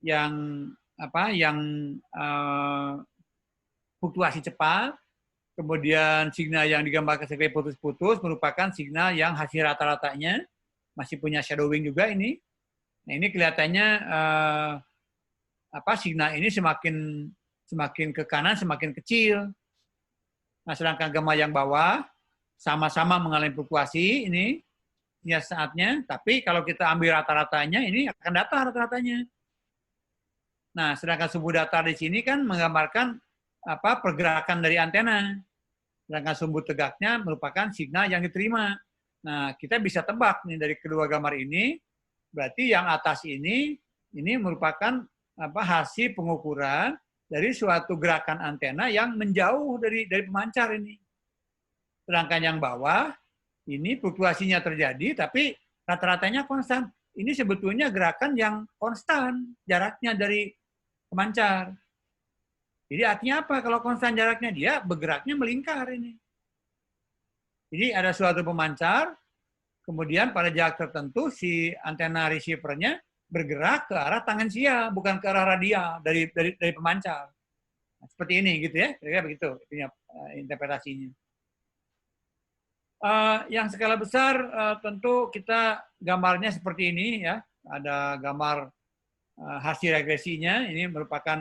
yang fluktuasi cepat, kemudian signal yang digambarkan sebagai putus-putus merupakan signal yang hasil rata-ratanya masih punya shadowing juga ini. Nah, ini kelihatannya signal ini semakin ke kanan semakin kecil. Nah, sedangkan gamma yang bawah sama-sama mengalami fluktuasi ini ya saatnya, tapi kalau kita ambil rata-ratanya ini akan datar rata-ratanya. Nah, sedangkan subuh datar di sini kan menggambarkan pergerakan dari antena. Sedangkan sumbu tegaknya merupakan signal yang diterima. Nah, kita bisa tebak nih dari kedua gambar ini, berarti yang atas ini merupakan hasil pengukuran dari suatu gerakan antena yang menjauh dari pemancar ini. Sedangkan yang bawah ini fluktuasinya terjadi, tapi rata-ratanya konstan. Ini sebetulnya gerakan yang konstan jaraknya dari pemancar. Jadi artinya apa? Kalau konstan jaraknya, dia bergeraknya melingkar ini. Jadi ada suatu pemancar, kemudian pada jarak tertentu si antena receiver-nya bergerak ke arah tangensial, bukan ke arah radial dari pemancar. Nah, seperti ini gitu ya, kira-kira begitu interpretasinya. Yang skala besar tentu kita gambarnya seperti ini ya, ada gambar hasil regresinya. Ini merupakan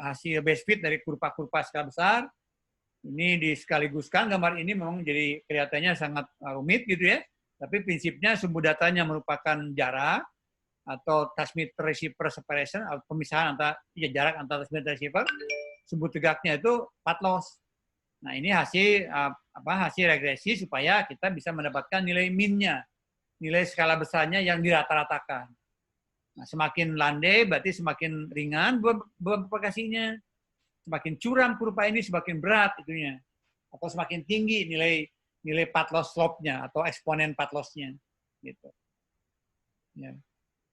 hasil base fit dari kurva-kurva skala besar. Ini diskaliguskan, gambar ini memang jadi kelihatannya sangat rumit gitu ya. Tapi prinsipnya sumbu datanya merupakan jarak atau transmitter receiver separation, atau pemisahan antara jarak antara transmitter receiver. Sumbu tegaknya itu path loss. Nah, ini hasil hasil regresi supaya kita bisa mendapatkan nilai min-nya, nilai skala besarnya yang dirata-ratakan. Nah, semakin landai berarti semakin ringan beban propagasinya. Semakin curam kurva ini semakin berat itunya. Atau semakin tinggi nilai path loss slope-nya atau eksponen path loss-nya gitu. Ya.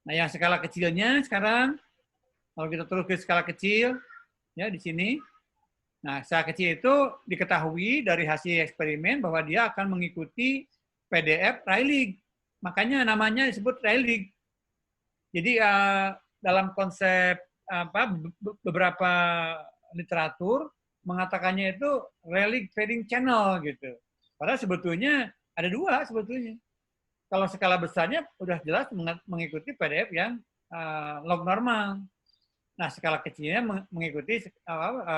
Nah, yang skala kecilnya sekarang kalau kita terus ke skala kecil ya di sini. Nah, skala kecil itu diketahui dari hasil eksperimen bahwa dia akan mengikuti PDF Rayleigh. Makanya namanya disebut Rayleigh. Jadi dalam konsep beberapa literatur mengatakannya itu Rayleigh fading channel gitu. Padahal sebetulnya ada dua sebetulnya. Kalau skala besarnya udah jelas mengikuti PDF yang log normal. Nah, skala kecilnya mengikuti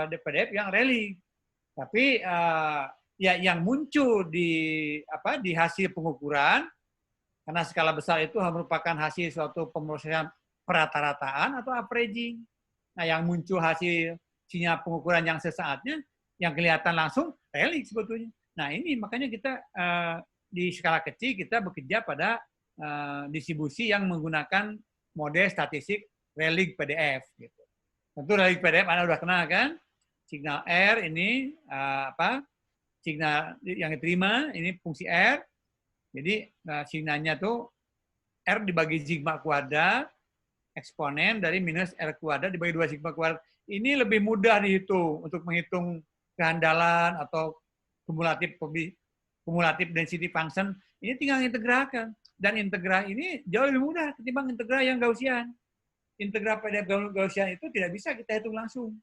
PDF yang Rayleigh. Tapi ya yang muncul di hasil pengukuran, karena skala besar itu merupakan hasil suatu pemrosesan perata-rataan atau averaging. Nah, yang muncul hasil sinyal pengukuran yang sesaatnya, yang kelihatan langsung Rayleigh sebetulnya. Nah, ini makanya kita di skala kecil kita bekerja pada distribusi yang menggunakan model statistik Rayleigh PDF. Gitu. Tentu Rayleigh PDF Anda sudah kenal kan? Signal R ini signal yang diterima ini fungsi R. Jadi signalnya tuh R dibagi sigma kuadrat eksponen dari minus R kuadrat dibagi 2 sigma kuadrat. Ini lebih mudah dihitung untuk menghitung kehandalan atau kumulatif density function. Ini tinggal integralkan. Dan integral ini jauh lebih mudah ketimbang integral yang Gaussian. Integral PDF Gaussian itu tidak bisa kita hitung langsung.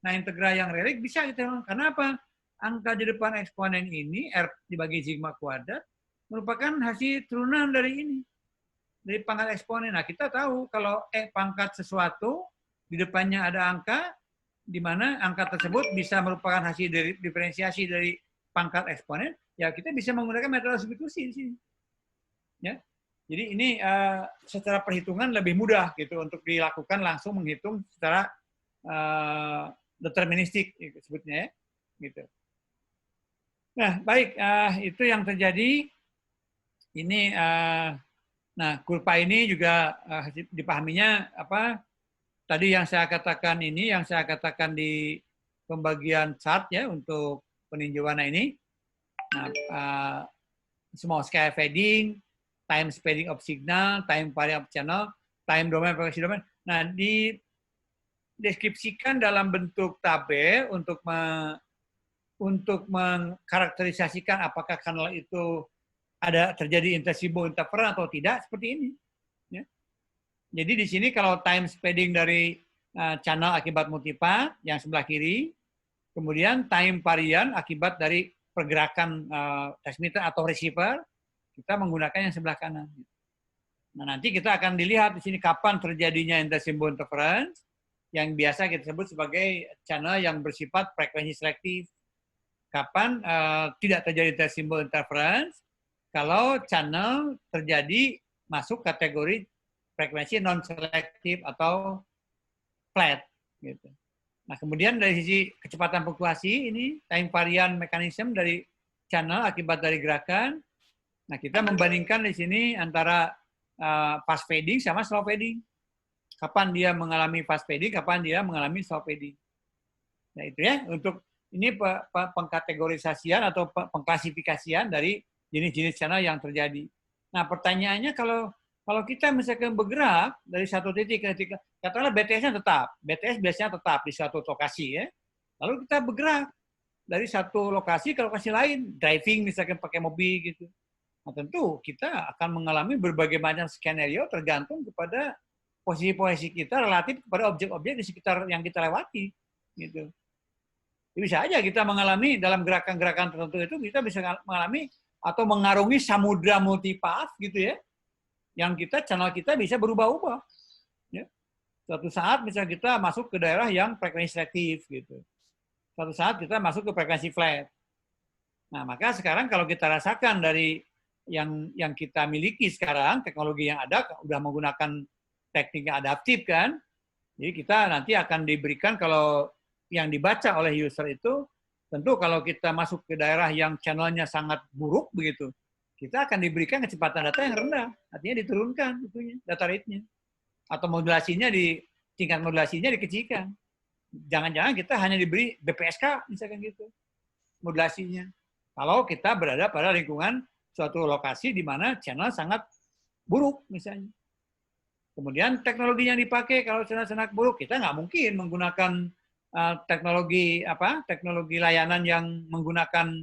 Nah, integral yang Rayleigh bisa kita hitung. Karena apa? Angka di depan eksponen ini, R dibagi sigma kuadrat, merupakan hasil turunan dari ini. Dari pangkat eksponen. Nah, kita tahu kalau pangkat sesuatu, di depannya ada angka, di mana angka tersebut bisa merupakan hasil dari diferensiasi dari pangkat eksponen, ya kita bisa menggunakan metode substitusi di sini. Ya. Jadi ini secara perhitungan lebih mudah gitu untuk dilakukan langsung menghitung secara deterministik sebutnya ya. Gitu. Nah, baik, itu yang terjadi. Ini nah, kurva ini juga dipahaminya tadi yang saya katakan ini, yang saya katakan di pembagian chart ya untuk peninjauan ini. Nah, small scale fading, time spreading of signal, time varying of channel, time domain, frequency domain. Nah, dideskripsikan dalam bentuk tabel untuk mengkarakterisasikan apakah kanal itu ada terjadi intersibo interferon atau tidak, seperti ini. Ya. Jadi di sini kalau time spreading dari channel akibat multipath yang sebelah kiri, kemudian time varian akibat dari pergerakan transmitter atau receiver, kita menggunakan yang sebelah kanan. Nah, nanti kita akan dilihat di sini kapan terjadinya intersibo interference, yang biasa kita sebut sebagai channel yang bersifat frekuensi selektif. Kapan tidak terjadi intersibo interference, kalau channel terjadi masuk kategori frekuensi non-selektif atau flat. Gitu. Nah, kemudian dari sisi kecepatan fluktuasi ini time variant mechanism dari channel akibat dari gerakan. Nah, kita membandingkan di sini antara fast fading sama slow fading. Kapan dia mengalami fast fading, kapan dia mengalami slow fading. Nah, itu ya untuk ini pengkategorisasian atau pengklasifikasian dari jenis-jenis channel yang terjadi. Nah, pertanyaannya kalau kita misalkan bergerak dari satu titik ke titik, katakanlah BTS-nya tetap, BTS biasanya tetap di suatu lokasi ya. Lalu kita bergerak dari satu lokasi ke lokasi lain, driving misalkan pakai mobil gitu. Nah, tentu kita akan mengalami berbagai macam skenario tergantung kepada posisi-posisi kita relatif kepada objek-objek di sekitar yang kita lewati gitu. Jadi bisa aja kita mengalami dalam gerakan-gerakan tertentu itu kita bisa mengalami atau mengarungi samudra multipath gitu ya. Yang channel kita bisa berubah-ubah. Ya. Suatu saat misalnya kita masuk ke daerah yang frekuensi selektif gitu. Suatu saat kita masuk ke frekuensi flat. Nah, maka sekarang kalau kita rasakan dari yang kita miliki sekarang, teknologi yang ada udah menggunakan teknik adaptif kan. Jadi kita nanti akan diberikan kalau yang dibaca oleh user itu tentu kalau kita masuk ke daerah yang channelnya sangat buruk begitu, kita akan diberikan kecepatan data yang rendah, artinya diturunkan itunya, data rate-nya. Atau modulasinya tingkat modulasinya dikecilkan. Jangan-jangan kita hanya diberi BPSK misalkan gitu, modulasinya. Kalau kita berada pada lingkungan suatu lokasi di mana channel sangat buruk misalnya. Kemudian teknologi yang dipakai kalau channel sangat buruk, kita nggak mungkin menggunakan teknologi layanan yang menggunakan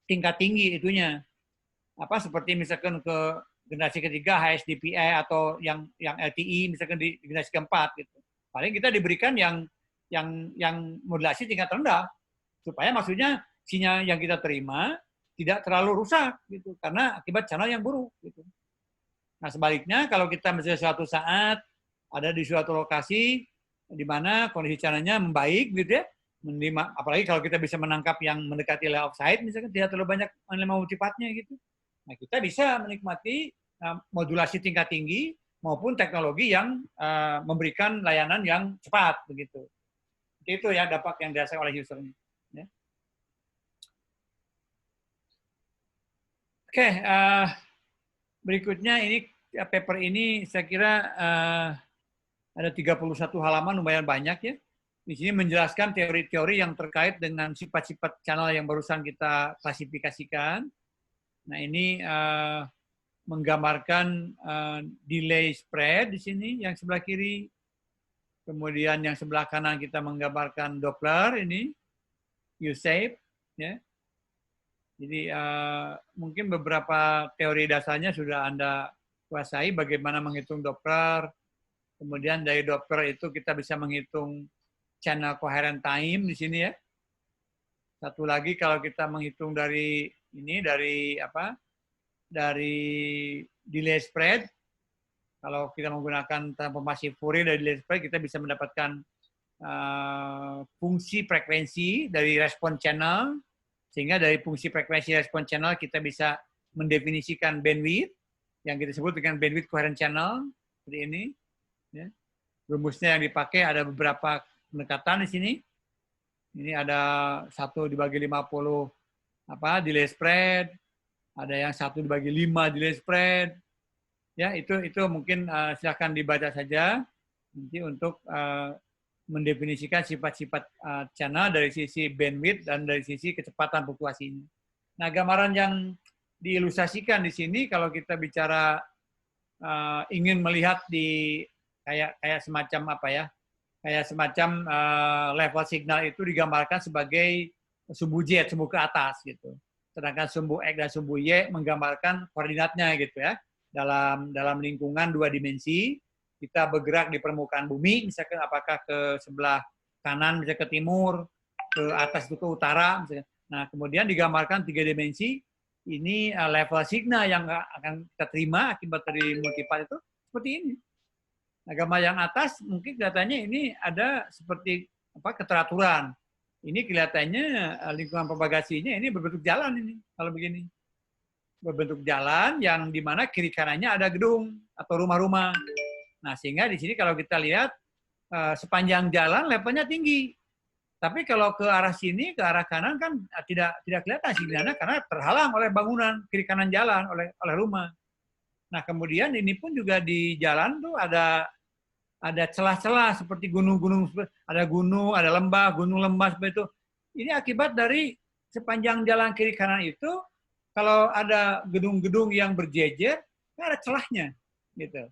tingkat tinggi itunya, seperti misalkan ke generasi ketiga HSDPI atau yang LTE misalkan di generasi keempat gitu. Paling kita diberikan yang modulasi tingkat rendah supaya maksudnya sinyal yang kita terima tidak terlalu rusak gitu karena akibat channel yang buruk gitu. Nah, sebaliknya kalau kita misalnya suatu saat ada di suatu lokasi di mana kondisi channelnya membaik gitu ya, apalagi kalau kita bisa menangkap yang mendekati layout side misalkan tidak terlalu banyak elemen multipatnya gitu. Nah, kita bisa menikmati modulasi tingkat tinggi maupun teknologi yang memberikan layanan yang cepat begitu. Itu ya dampak yang dirasakan oleh usernya. Ya. Oke, berikutnya ini paper ini saya kira ada 31 halaman, lumayan banyak ya. Di sini menjelaskan teori-teori yang terkait dengan sifat-sifat channel yang barusan kita klasifikasikan. Nah, ini menggambarkan delay spread di sini yang sebelah kiri. Kemudian yang sebelah kanan kita menggambarkan Doppler ini, U-shape. Ya. Jadi mungkin beberapa teori dasarnya sudah Anda kuasai bagaimana menghitung Doppler. Kemudian dari Doppler itu kita bisa menghitung channel coherent time di sini ya. Satu lagi kalau kita menghitung dari delay spread. Kalau kita menggunakan transformasi Fourier dari delay spread, kita bisa mendapatkan fungsi frekuensi dari respon channel. Sehingga dari fungsi frekuensi respon channel kita bisa mendefinisikan bandwidth yang kita sebut dengan bandwidth coherent channel seperti ini. Ya. Rumusnya yang dipakai ada beberapa pendekatan di sini. Ini ada 1 dibagi 50 delay spread, ada yang 1 dibagi 5 delay spread. Ya, itu mungkin silakan dibaca saja nanti untuk mendefinisikan sifat-sifat channel dari sisi bandwidth dan dari sisi kecepatan fluktuasinya. Nah, gambaran yang diilustrasikan di sini kalau kita bicara ingin melihat di kayak semacam level signal itu digambarkan sebagai sumbu Z, sumbu ke atas gitu. Sedangkan sumbu X dan sumbu Y menggambarkan koordinatnya gitu ya. Dalam lingkungan 2 dimensi, kita bergerak di permukaan bumi, misalkan apakah ke sebelah kanan, misalnya ke timur, ke atas itu ke utara, misalnya. Nah, kemudian digambarkan 3 dimensi, ini level signal yang akan kita terima akibat dari multipath itu seperti ini. Nah, gambar yang atas mungkin kelihatannya ini ada seperti keteraturan. Ini kelihatannya lingkungan propagasinya ini berbentuk jalan ini, kalau begini. Berbentuk jalan yang di mana kiri kanannya ada gedung atau rumah-rumah. Nah, sehingga di sini kalau kita lihat sepanjang jalan levelnya tinggi. Tapi kalau ke arah sini, ke arah kanan kan tidak kelihatan sinyalnya karena terhalang oleh bangunan kiri kanan jalan, oleh rumah. Nah, kemudian ini pun juga di jalan tuh ada celah-celah seperti gunung-gunung, ada gunung, ada lembah, gunung lembah seperti itu. Ini akibat dari sepanjang jalan kiri kanan itu, kalau ada gedung-gedung yang berjejer, ada celahnya, gitu.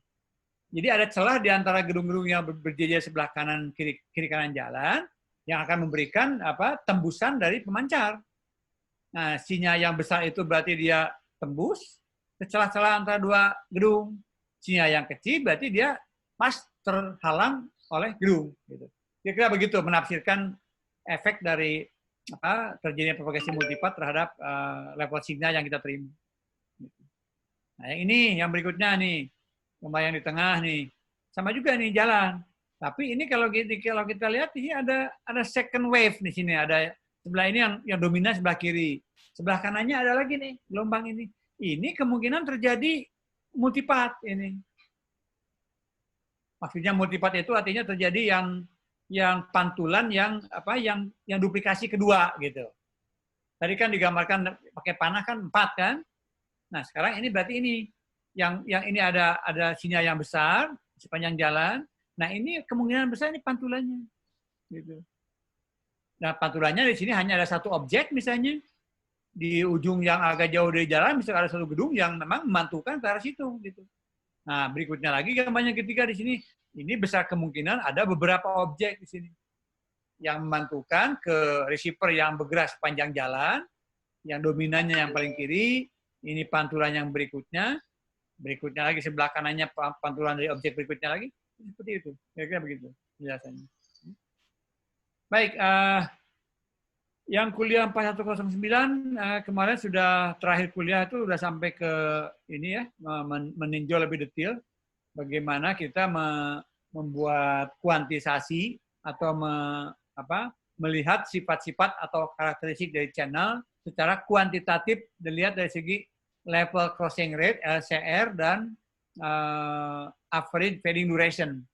Jadi ada celah di antara gedung-gedung yang berjejer sebelah kanan kiri kanan jalan yang akan memberikan tembusan dari pemancar. Nah, sinyal yang besar itu berarti dia tembus ke celah-celah antara dua gedung. Sinyal yang kecil berarti dia pas terhalang oleh gedung. Gitu. Kira-kira begitu menafsirkan efek dari terjadinya propagasi multipart terhadap level sinyal yang kita terima. Nah, yang ini, yang berikutnya nih, yang di tengah nih, sama juga nih jalan. Tapi ini kalau kita lihat ini ada second wave di sini, ada sebelah ini yang dominan sebelah kiri, sebelah kanannya ada lagi nih gelombang ini. Ini kemungkinan terjadi multipart ini. Maksudnya multipart itu artinya terjadi yang pantulan yang duplikasi kedua gitu. Tadi kan digambarkan pakai panah kan 4 kan. Nah, sekarang ini berarti ini yang ini ada sinyal yang besar sepanjang jalan. Nah, ini kemungkinan besar ini pantulannya. Gitu. Nah, pantulannya di sini hanya ada satu objek misalnya di ujung yang agak jauh dari jalan, misalnya ada satu gedung yang memang memantulkan ke arah situ gitu. Nah, berikutnya lagi gambarnya ketiga di sini, ini besar kemungkinan ada beberapa objek di sini yang memantulkan ke receiver yang bergerak sepanjang jalan, yang dominannya yang paling kiri, ini pantulan yang berikutnya lagi sebelah kanannya pantulan dari objek berikutnya lagi, seperti itu. Kira-kira begitu penjelasannya. Baik, yang kuliah 4109 kemarin sudah terakhir kuliah itu sudah sampai ke ini ya, meninjau lebih detail bagaimana kita membuat kuantisasi atau melihat sifat-sifat atau karakteristik dari channel secara kuantitatif dilihat dari segi level crossing rate LCR dan average fading duration.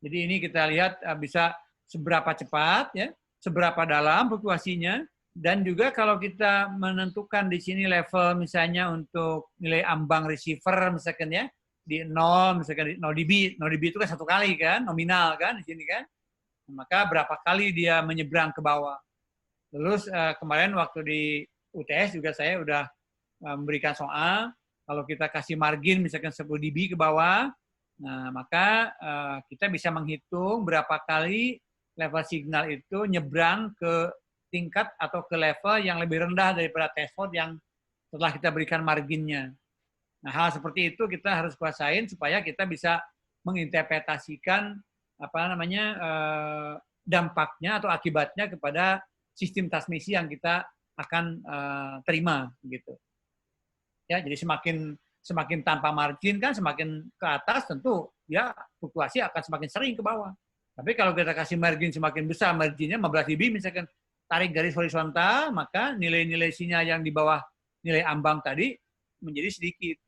Jadi ini kita lihat bisa seberapa cepat ya, seberapa dalam fluktuasinya, dan juga kalau kita menentukan di sini level misalnya untuk nilai ambang receiver misalkan ya di 0 misalkan 0 dB itu kan 1 kali kan nominal kan di sini kan, maka berapa kali dia menyeberang ke bawah. Terus kemarin waktu di UTS juga saya udah memberikan soal kalau kita kasih margin misalkan 10 dB ke bawah, nah maka kita bisa menghitung berapa kali level signal itu nyebrang ke tingkat atau ke level yang lebih rendah daripada threshold yang setelah kita berikan marginnya. Nah, hal seperti itu kita harus kuasain supaya kita bisa menginterpretasikan dampaknya atau akibatnya kepada sistem transmisi yang kita akan terima gitu. Ya, jadi semakin tanpa margin kan semakin ke atas tentu ya fluktuasi akan semakin sering ke bawah. Tapi kalau kita kasih margin semakin besar, marginnya 15 dB misalkan tarik garis horizontal, maka nilai-nilai sinyal yang di bawah nilai ambang tadi menjadi sedikit.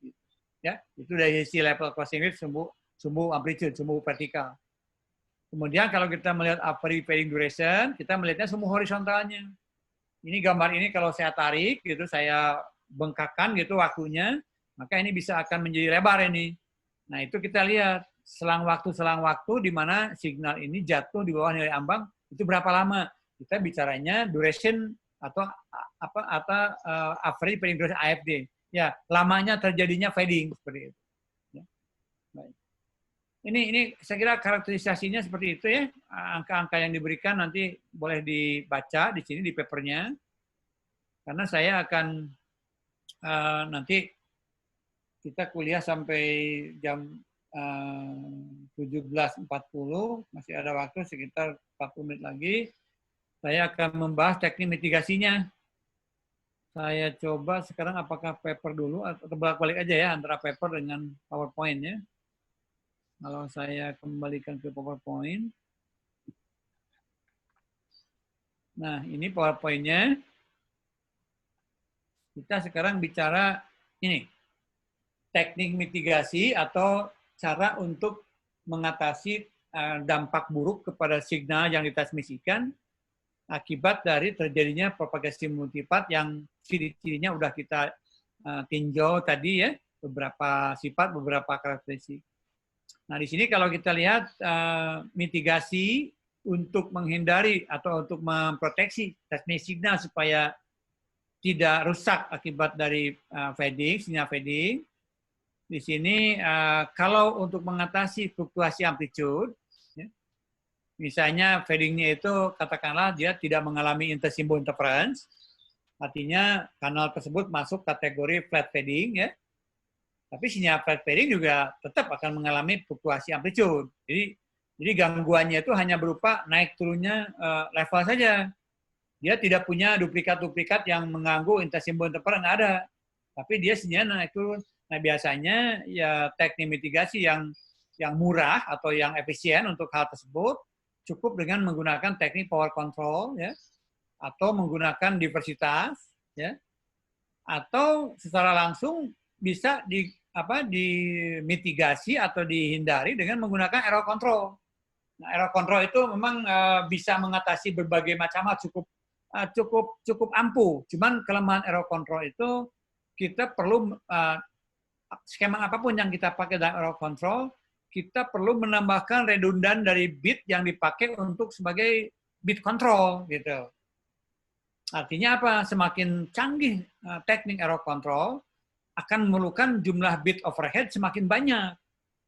Ya, itu dari sisi level crossing rate sumbu amplitude, sumbu vertikal. Kemudian kalau kita melihat average fading duration, kita melihatnya sumbu horizontalnya. Ini gambar ini kalau saya tarik gitu, saya bengkakkan gitu waktunya, maka ini bisa akan menjadi lebar ini. Nah, itu kita lihat selang waktu di mana signal ini jatuh di bawah nilai ambang itu berapa lama. Kita bicaranya duration atau average fading duration AFD. Ya, lamanya terjadinya fading seperti itu. Ya. Baik. Ini saya kira karakterisasinya seperti itu ya. Angka-angka yang diberikan nanti boleh dibaca di sini di papernya. Karena saya akan nanti kita kuliah sampai jam 17.40, masih ada waktu sekitar 40 menit lagi. Saya akan membahas teknik mitigasinya. Saya coba sekarang apakah paper dulu atau balik aja ya antara paper dengan PowerPoint ya. Kalau saya kembalikan ke PowerPoint. Nah, ini PowerPoint-nya. Kita sekarang bicara ini, teknik mitigasi atau cara untuk mengatasi dampak buruk kepada signal yang ditransmisikan akibat dari terjadinya propagasi multipart yang ciri-cirinya udah kita tinjau tadi ya, beberapa sifat, beberapa karakteristik. Nah, di sini kalau kita lihat mitigasi untuk menghindari atau untuk memproteksi transmisi signal supaya tidak rusak akibat dari fading, sinyal fading. Di sini kalau untuk mengatasi fluktuasi amplitude, ya, misalnya fadingnya itu katakanlah dia tidak mengalami intersimbol interference, artinya kanal tersebut masuk kategori flat fading, ya. Tapi sinyal flat fading juga tetap akan mengalami fluktuasi amplitude. Jadi gangguannya itu hanya berupa naik turunnya level saja. Dia tidak punya duplikat-duplikat yang mengganggu intersimbol interference, nggak ada. Tapi dia sinyal naik turun. Nah, biasanya ya teknik mitigasi yang murah atau yang efisien untuk hal tersebut cukup dengan menggunakan teknik power control, ya, atau menggunakan diversitas, ya, atau secara langsung bisa dimitigasi atau dihindari dengan menggunakan error control. Nah, error control itu memang bisa mengatasi berbagai macam hal, cukup ampuh. Cuman kelemahan error control itu kita perlu skema apapun yang kita pakai dalam error control, kita perlu menambahkan redundan dari bit yang dipakai untuk sebagai bit control, gitu. Artinya apa? Semakin canggih teknik error control, akan memerlukan jumlah bit overhead semakin banyak,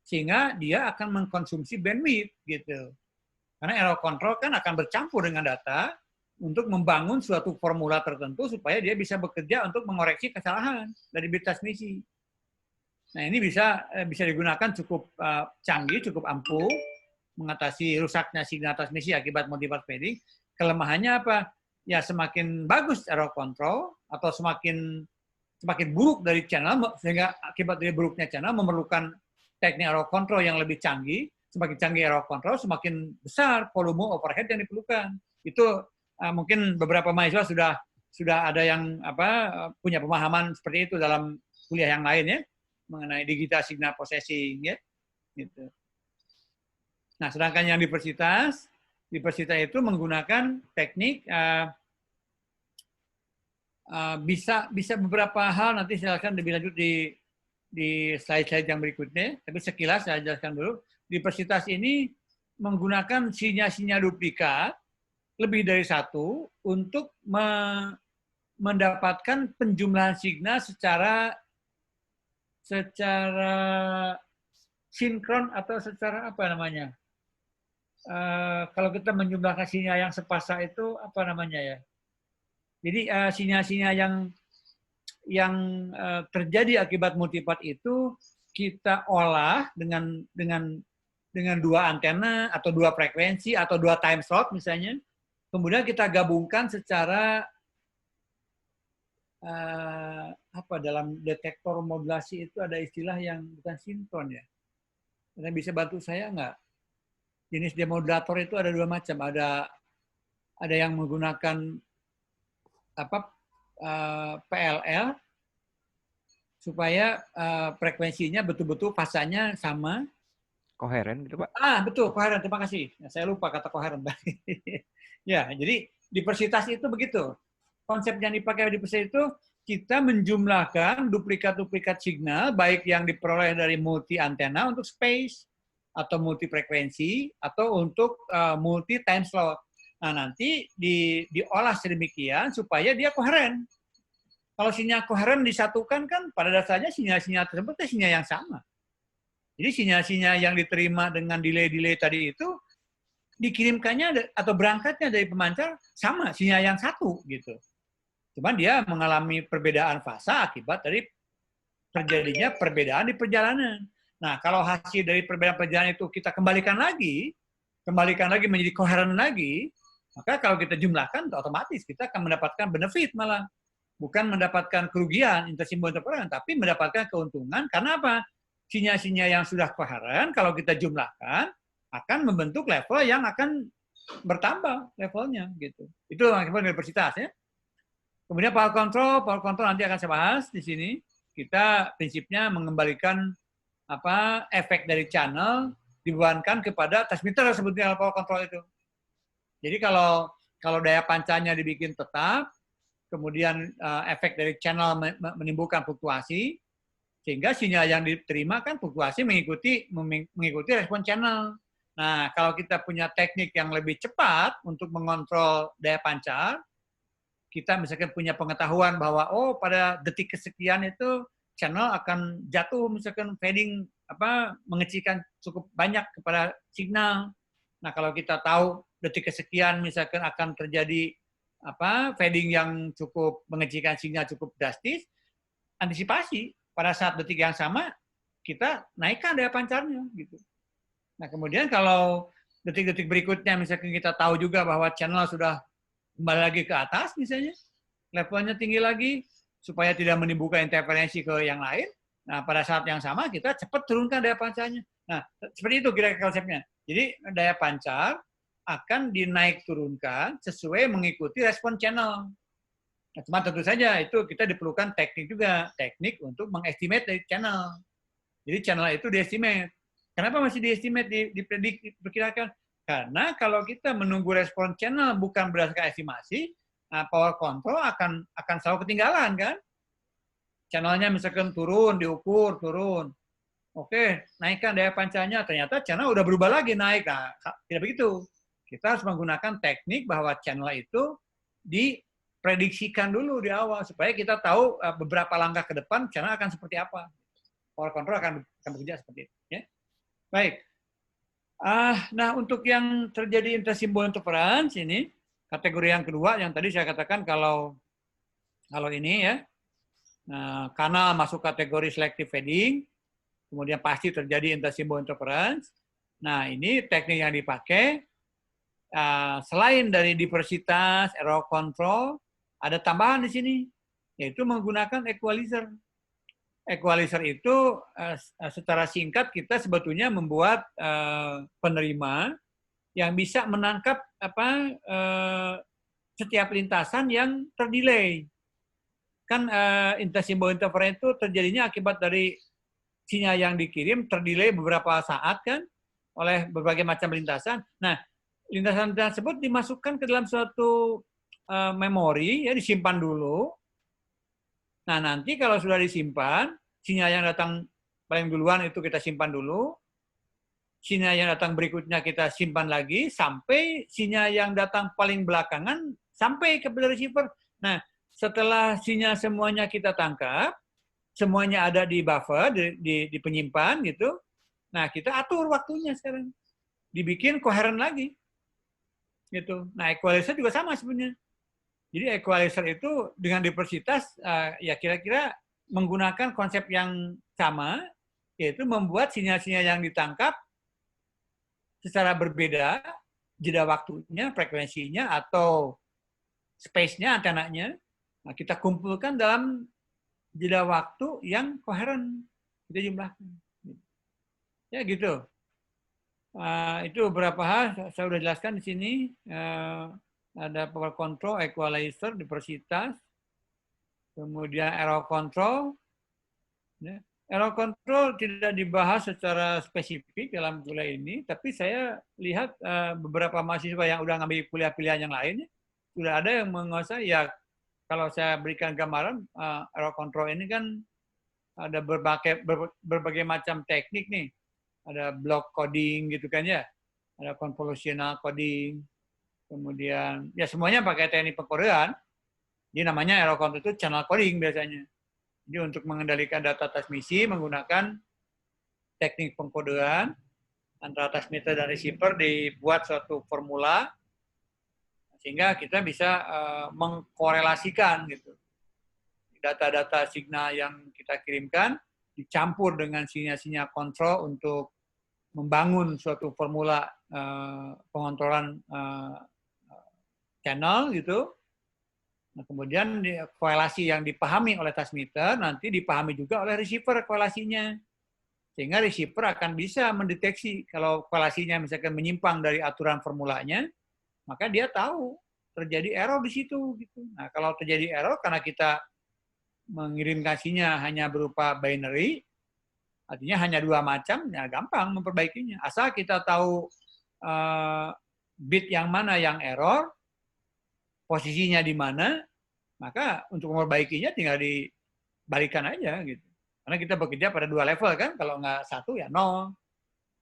sehingga dia akan mengkonsumsi bandwidth, gitu. Karena error control kan akan bercampur dengan data untuk membangun suatu formula tertentu supaya dia bisa bekerja untuk mengoreksi kesalahan dari bit transmisi. Nah, ini bisa digunakan cukup canggih, cukup ampuh, mengatasi rusaknya signal transmisi akibat multipart fading. Kelemahannya apa? Ya semakin bagus error control atau semakin buruk dari channel, sehingga akibat dari buruknya channel memerlukan teknik error control yang lebih canggih. Semakin canggih error control, semakin besar volume overhead yang diperlukan. Itu mungkin beberapa mahasiswa sudah ada yang punya pemahaman seperti itu dalam kuliah yang lain, ya, mengenai digital signal processing, ya, gitu. Nah, sedangkan yang diversitas itu menggunakan teknik bisa beberapa hal, nanti silakan lebih lanjut di slide-slide yang berikutnya, tapi sekilas saya jelaskan dulu. Diversitas ini menggunakan sinyal-sinyal duplikat lebih dari satu untuk mendapatkan penjumlahan signal secara sinkron atau secara apa namanya? Kalau kita menjumlahkan sinyal yang sepasang itu apa namanya ya? Jadi sinyal-sinyal yang terjadi akibat multipart itu kita olah dengan dua antena atau dua frekuensi atau dua time slot misalnya, kemudian kita gabungkan secara dalam detektor modulasi itu ada istilah yang bukan sinkron, ya. Ada yang bisa bantu saya nggak? Jenis demodulator itu ada dua macam, ada yang menggunakan PLL supaya frekuensinya betul-betul fasanya sama. Koheren gitu, Pak? Betul, koheren. Terima kasih. Saya lupa kata koheren. Ya, jadi diversitas itu begitu. Konsep yang dipakai diversitas itu kita menjumlahkan duplikat-duplikat signal, baik yang diperoleh dari multi antena untuk space, atau multi frekuensi, atau untuk multi time slot. Nah, nanti diolah sedemikian supaya dia koheren. Kalau sinyal koheren disatukan kan pada dasarnya sinyal-sinyal tersebut itu sinyal yang sama. Jadi sinyal-sinyal yang diterima dengan delay-delay tadi itu dikirimkannya atau berangkatnya dari pemancar sama, sinyal yang satu, gitu. Cuman dia mengalami perbedaan fasa akibat dari terjadinya perbedaan di perjalanan. Nah, kalau hasil dari perbedaan perjalanan itu kita kembalikan lagi menjadi koheren lagi, maka kalau kita jumlahkan otomatis kita akan mendapatkan benefit, malah bukan mendapatkan kerugian intersimbol interference, tapi mendapatkan keuntungan. Karena apa? Sinyal-sinyal yang sudah koheren kalau kita jumlahkan akan membentuk level yang akan bertambah levelnya, gitu. Itu akibat diversitas, ya. Kemudian power control nanti akan saya bahas di sini. Kita prinsipnya mengembalikan efek dari channel dibebankan kepada transmitter sebetulnya power control itu. Jadi kalau daya pancanya dibikin tetap, kemudian efek dari channel menimbulkan fluktuasi, sehingga sinyal yang diterima kan fluktuasi mengikuti respon channel. Nah, kalau kita punya teknik yang lebih cepat untuk mengontrol daya pancar, kita misalkan punya pengetahuan bahwa oh pada detik kesekian itu channel akan jatuh, misalkan fading mengecilkan cukup banyak kepada signal. Nah, kalau kita tahu detik kesekian misalkan akan terjadi fading yang cukup mengecilkan signal cukup drastis, antisipasi pada saat detik yang sama kita naikkan daya pancarnya gitu. Nah, kemudian kalau detik-detik berikutnya misalkan kita tahu juga bahwa channel sudah kembali lagi ke atas misalnya, levelnya tinggi lagi supaya tidak menimbulkan interferensi ke yang lain. Nah, pada saat yang sama kita cepat turunkan daya pancarnya. Nah, seperti itu kira-kira konsepnya. Jadi daya pancar akan dinaik turunkan sesuai mengikuti respon channel. Nah, cuma tentu saja itu kita diperlukan teknik juga, teknik untuk mengestimate dari channel. Jadi channel itu diestimate. Kenapa masih diestimate, dipredik, diperkirakan? Karena kalau kita menunggu respon channel bukan berdasarkan estimasi, nah power control akan selalu ketinggalan kan? Channelnya misalkan turun, diukur, turun. Oke, naikkan daya pancarnya, ternyata channel udah berubah lagi naik. Nah, tidak begitu. Kita harus menggunakan teknik bahwa channel itu diprediksikan dulu di awal supaya kita tahu beberapa langkah ke depan channel akan seperti apa. Power control akan bekerja seperti itu. Ya. Baik. Nah, untuk yang terjadi intersimbol interference ini, kategori yang kedua yang tadi saya katakan kalau ini ya, kanal masuk kategori selective fading, kemudian pasti terjadi intersimbol interference. Nah, ini teknik yang dipakai. Selain dari diversitas, error control, ada tambahan di sini, yaitu menggunakan equalizer. Equalizer itu secara singkat kita sebetulnya membuat penerima yang bisa menangkap setiap lintasan yang terdelay. Kan intersimbol interference itu terjadinya akibat dari sinyal yang dikirim terdelay beberapa saat kan oleh berbagai macam lintasan. Nah, lintasan tersebut dimasukkan ke dalam suatu memori, ya disimpan dulu. Nah, nanti kalau sudah disimpan, sinyal yang datang paling duluan itu kita simpan dulu. Sinyal yang datang berikutnya kita simpan lagi, sampai sinyal yang datang paling belakangan sampai ke receiver. Nah, setelah sinyal semuanya kita tangkap, semuanya ada di buffer, di penyimpan gitu. Nah, kita atur waktunya sekarang. Dibikin koheren lagi. Gitu. Nah, equalizer juga sama sebenarnya. Jadi equalizer itu dengan diversitas ya kira-kira menggunakan konsep yang sama, yaitu membuat sinyal-sinyal yang ditangkap secara berbeda, jeda waktunya, frekuensinya, atau space-nya, antenanya, nah, kita kumpulkan dalam jeda waktu yang koheren. Kita jumlahkan. Ya gitu. Itu beberapa hal saya sudah jelaskan di sini. Ada power control, equalizer, diversitas, kemudian error control. Error control tidak dibahas secara spesifik dalam kuliah ini, tapi saya lihat beberapa mahasiswa yang sudah ngambil kuliah pilihan yang lain, sudah ada yang menguasai. Ya, kalau saya berikan gambaran, error control ini kan ada berbagai macam teknik nih. Ada block coding gitu kan ya, ada convolutional coding, kemudian ya semuanya pakai teknik pengkodean. Jadi namanya error control itu channel coding biasanya. Jadi untuk mengendalikan data transmisi menggunakan teknik pengkodean antara transmitter dan receiver, dibuat suatu formula sehingga kita bisa mengkorelasikan gitu data-data signal yang kita kirimkan dicampur dengan sinyal-sinyal kontrol untuk membangun suatu formula pengontrolan channel gitu. Nah, kemudian korelasi yang dipahami oleh transmitter nanti dipahami juga oleh receiver korelasinya. Sehingga receiver akan bisa mendeteksi kalau korelasinya misalkan menyimpang dari aturan formulanya, maka dia tahu terjadi error di situ gitu. Nah, kalau terjadi error karena kita mengirimkan sinyal hanya berupa binary, Artinya hanya 2 macam, ya gampang memperbaikinya. Asal kita tahu bit yang mana yang error, posisinya di mana, maka untuk memperbaikinya tinggal dibalikan aja gitu. Karena kita bekerja pada 2 level kan, kalau nggak 1 ya 0,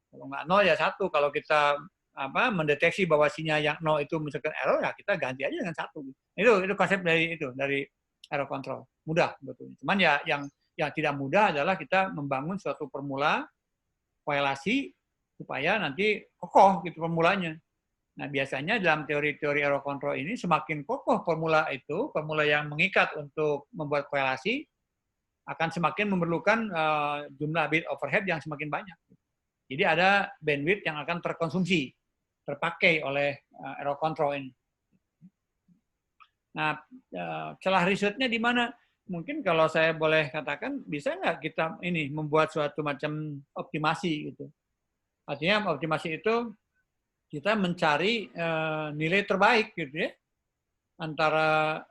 kalau nggak 0 ya 1. Kalau kita mendeteksi bahwa sinyal yang 0 itu misalkan error, ya kita ganti aja dengan 1. Itu konsep dari error control. Mudah betulnya. Cuman ya yang tidak mudah adalah kita membangun suatu formula korelasi supaya nanti kokoh gitu formulanya. Nah, biasanya dalam teori-teori error control ini semakin kokoh formula itu, formula yang mengikat untuk membuat korelasi, akan semakin memerlukan jumlah bit overhead yang semakin banyak. Jadi ada bandwidth yang akan terkonsumsi, terpakai oleh error control ini. Nah, celah risetnya di mana? Mungkin kalau saya boleh katakan, bisa nggak kita ini membuat suatu macam optimasi gitu. Artinya optimasi itu kita mencari nilai terbaik gitu ya, antara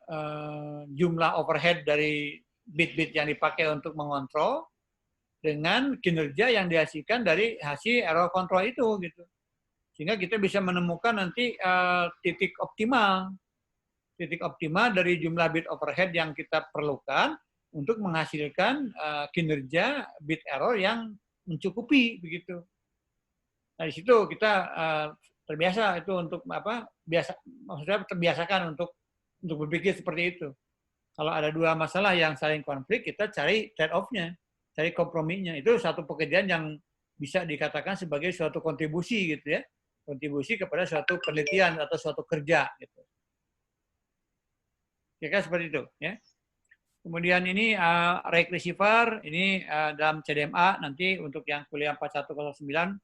jumlah overhead dari bit-bit yang dipakai untuk mengontrol dengan kinerja yang dihasilkan dari hasil error control itu gitu. Sehingga kita bisa menemukan nanti titik optimal dari jumlah bit overhead yang kita perlukan untuk menghasilkan kinerja bit error yang mencukupi begitu. Nah, di situ kita terbiasa itu untuk maksudnya terbiasakan untuk berpikir seperti itu. Kalau ada 2 masalah yang saling konflik, kita cari trade off-nya, cari komprominya. Itu satu pekerjaan yang bisa dikatakan sebagai suatu kontribusi gitu ya, kontribusi kepada suatu penelitian atau suatu kerja gitu. Kira-kira seperti itu ya. Kemudian ini rake receiver, ini dalam CDMA nanti untuk yang kuliah 4109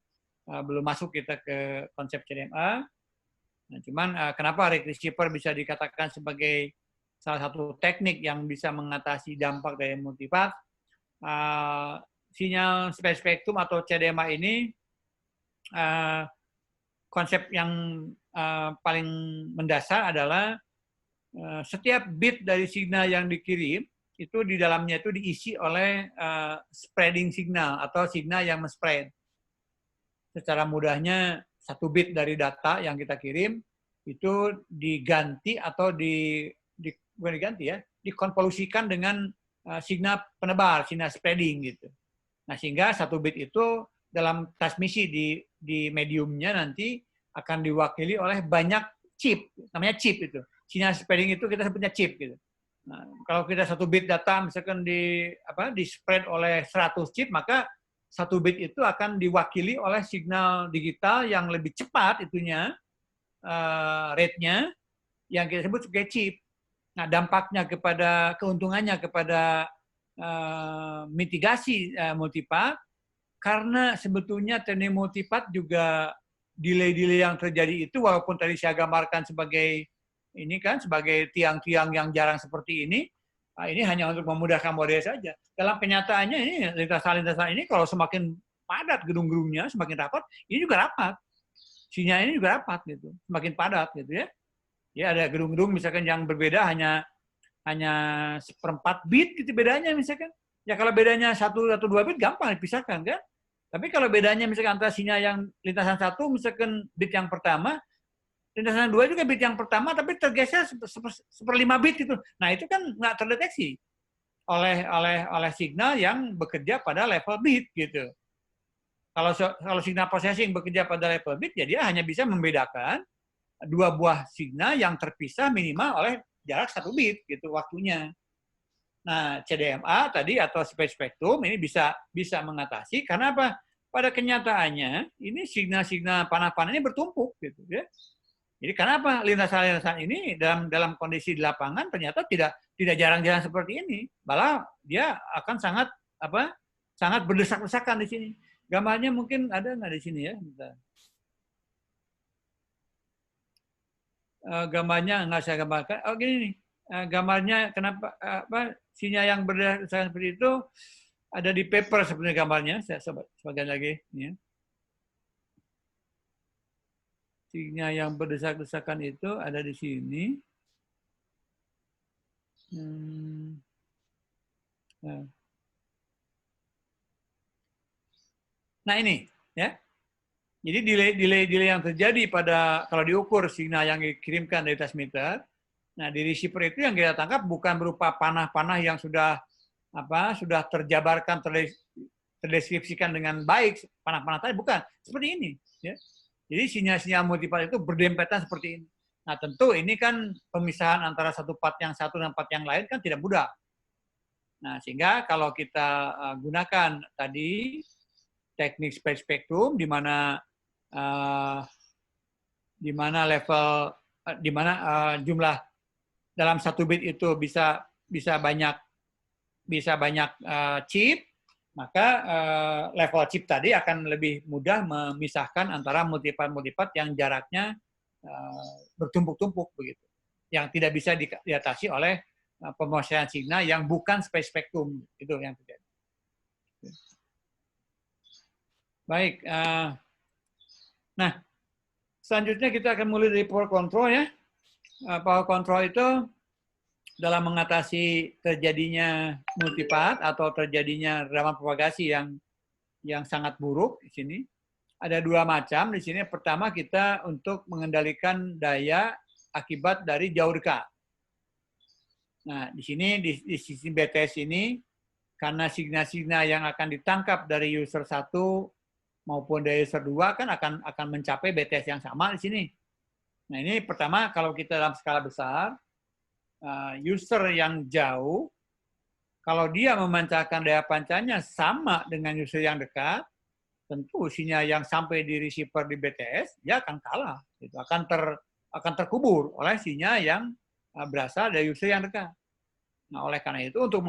belum masuk kita ke konsep CDMA. Nah, cuman kenapa rake receiver bisa dikatakan sebagai salah satu teknik yang bisa mengatasi dampak dari multipath. Sinyal space spectrum atau CDMA ini konsep yang paling mendasar adalah setiap bit dari signal yang dikirim itu di dalamnya itu diisi oleh spreading signal atau signal yang men-spread. Secara mudahnya 1 bit dari data yang kita kirim itu diganti atau bukan diganti ya, dikonvolusikan dengan signal penebar, signal spreading gitu. Nah, sehingga 1 bit itu dalam transmisi di mediumnya nanti akan diwakili oleh banyak chip, namanya chip itu. Sinyal spreading itu kita sebutnya chip gitu. Nah, kalau kita 1 bit data misalkan di spread oleh 100 chip, maka 1 bit itu akan diwakili oleh signal digital yang lebih cepat itunya, rate-nya, yang kita sebut sebagai chip. Nah, dampaknya keuntungannya kepada mitigasi multipath, karena sebetulnya teknik multipath juga delay-delay yang terjadi itu, walaupun tadi saya gambarkan sebagai ini kan, sebagai tiang-tiang yang jarang seperti ini hanya untuk memudahkan model saja. Dalam kenyataannya ini lintasan-lintasan ini kalau semakin padat gedung-gedungnya, semakin rapat, ini juga rapat. Sinyal ini juga rapat gitu, semakin padat gitu ya. Ya, ada gedung-gedung misalkan yang berbeda hanya 1/4 bit gitu bedanya misalkan. Ya kalau bedanya 1 atau 2 bit gampang dipisahkan kan. Tapi kalau bedanya misalkan antara sinyal yang lintasan 1 misalkan bit yang pertama, lintasan 2 juga bit yang pertama tapi tergeser 1/5 bit gitu. Nah, itu kan nggak terdeteksi oleh signal yang bekerja pada level bit gitu. Kalau signal processing bekerja pada level bit, ya dia hanya bisa membedakan 2 buah signal yang terpisah minimal oleh jarak 1 bit gitu waktunya. Nah, CDMA tadi atau space spectrum ini bisa mengatasi karena apa? Pada kenyataannya ini signal-signal panah-panah ini bertumpuk gitu ya. Jadi kenapa lintasan-lintasan ini dalam kondisi di lapangan ternyata tidak jarang-jarang seperti ini. Malah dia akan sangat berdesak-desakan di sini. Gambarnya mungkin ada nggak di sini ya? Bentar. Gambarnya nggak saya gambarkan. Oh gini nih, gambarnya kenapa sinyal yang berdasarkan seperti itu ada di paper sebenarnya gambarnya. Saya sebagian lagi. Ya. Sinyal yang berdesak-desakan itu ada di sini. Nah. Nah ini, ya. Jadi delay yang terjadi pada kalau diukur signal yang dikirimkan dari transmitter, nah di receiver itu yang kita tangkap bukan berupa panah-panah yang sudah terjabarkan, terdeskripsikan dengan baik panah-panah tadi, bukan seperti ini. Ya. Jadi sinyal-sinyal multipart itu berdempetan seperti ini. Nah tentu ini kan pemisahan antara satu part yang satu dan part yang lain kan tidak mudah. Nah sehingga kalau kita gunakan tadi teknik space spectrum di mana jumlah dalam satu bit itu bisa banyak chip, maka level chip tadi akan lebih mudah memisahkan antara multipart yang jaraknya bertumpuk-tumpuk begitu, yang tidak bisa diatasi oleh pemosesan signal yang bukan space spectrum, itu yang terjadi. Baik, nah selanjutnya kita akan mulai dari power control ya. Power control itu dalam mengatasi terjadinya multipart atau terjadinya ramalan propagasi yang sangat buruk di sini. Ada dua macam di sini. Pertama kita untuk mengendalikan daya akibat dari jauh dekat. Nah di sini di sisi BTS ini karena signal-signal yang akan ditangkap dari user 1 maupun dari user 2 kan akan mencapai BTS yang sama di sini. Nah ini pertama kalau kita dalam skala besar, user yang jauh, kalau dia memancarkan daya pancarnya sama dengan user yang dekat, tentu sinyal yang sampai di receiver di BTS, dia akan kalah. Gitu. Akan terkubur oleh sinyal yang berasal dari user yang dekat. Nah oleh karena itu untuk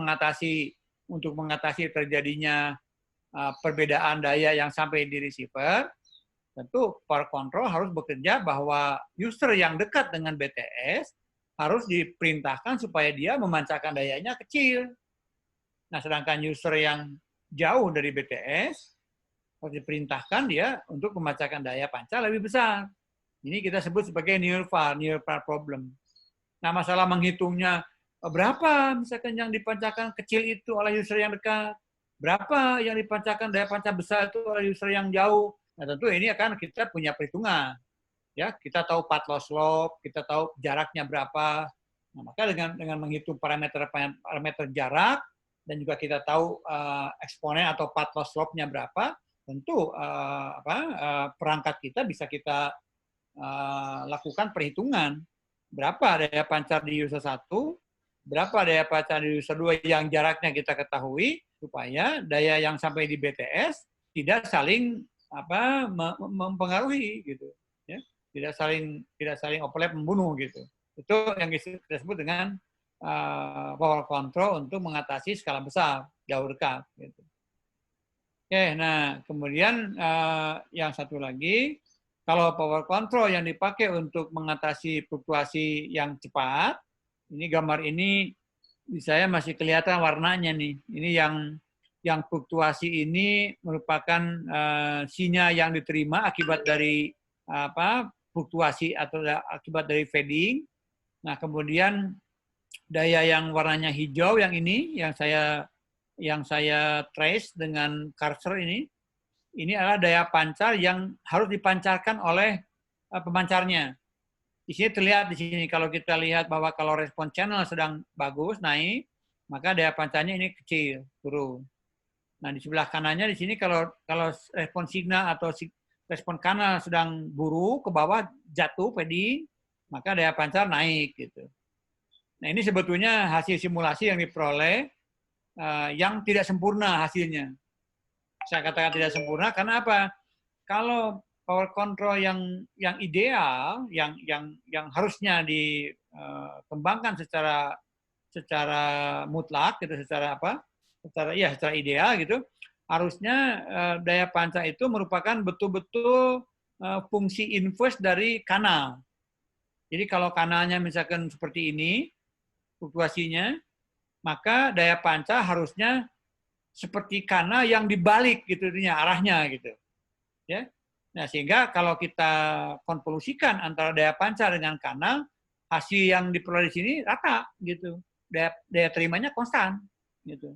mengatasi terjadinya perbedaan daya yang sampai di receiver, tentu power control harus bekerja bahwa user yang dekat dengan BTS harus diperintahkan supaya dia memancarkan dayanya kecil. Nah, sedangkan user yang jauh dari BTS harus diperintahkan dia untuk memancarkan daya pancar lebih besar. Ini kita sebut sebagai near far problem. Nah, masalah menghitungnya berapa misalkan yang dipancarkan kecil itu oleh user yang dekat, berapa yang dipancarkan daya pancar besar itu oleh user yang jauh. Nah, tentu ini akan kita punya perhitungan. Ya, kita tahu path loss slope, kita tahu jaraknya berapa. Nah, maka dengan menghitung parameter jarak dan juga kita tahu eksponen atau path loss slope-nya berapa, tentu perangkat kita bisa kita lakukan perhitungan berapa daya pancar di user 1, berapa daya pancar di user 2 yang jaraknya kita ketahui supaya daya yang sampai di BTS tidak saling mempengaruhi gitu ya, tidak saling overlap membunuh gitu. Itu yang kita sebut dengan power control untuk mengatasi skala besar jauh dekat gitu. Oke, nah kemudian yang satu lagi, kalau power control yang dipakai untuk mengatasi fluktuasi yang cepat, ini gambar ini di saya masih kelihatan warnanya nih. Ini yang fluktuasi ini merupakan sinyal yang diterima akibat dari fluktuasi atau akibat dari fading. Nah, kemudian daya yang warnanya hijau yang ini yang saya trace dengan cursor ini adalah daya pancar yang harus dipancarkan oleh pemancarnya. Di sini terlihat di sini kalau kita lihat bahwa kalau respon channel sedang bagus naik, maka daya pancarnya ini kecil turun. Nah, di sebelah kanannya di sini kalau respon signal atau respon kanal sedang buruk ke bawah jatuh fading, maka daya pancar naik gitu. Nah, ini sebetulnya hasil simulasi yang diperoleh yang tidak sempurna hasilnya. Saya katakan tidak sempurna karena apa? Kalau power control yang ideal, yang harusnya dikembangkan secara mutlak gitu, secara ideal gitu, harusnya daya pancar itu merupakan betul-betul fungsi inverse dari kanal. Jadi kalau kanalnya misalkan seperti ini fluktuasinya, maka daya pancar harusnya seperti kanal yang dibalik gitu arahnya gitu. Ya. Nah, sehingga kalau kita konvolusikan antara daya pancar dengan kanal, hasil yang diperoleh di sini rata gitu. Daya terimanya konstan gitu.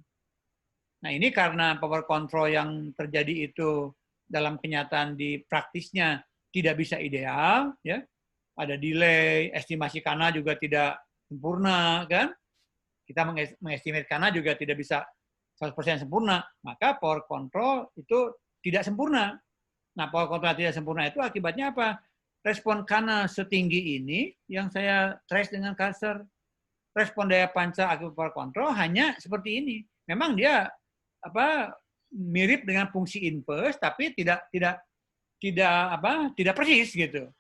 Nah, ini karena power control yang terjadi itu dalam kenyataan di praktisnya tidak bisa ideal, ya. Ada delay, estimasi kana juga tidak sempurna, kan? Kita mengestimate kana juga tidak bisa 100% sempurna, maka power control itu tidak sempurna. Nah, power control tidak sempurna itu akibatnya apa? Respon kana setinggi ini yang saya trace dengan cursor. Respon daya pancar akibat power control hanya seperti ini. Memang dia mirip dengan fungsi inverse, tapi tidak persis gitu.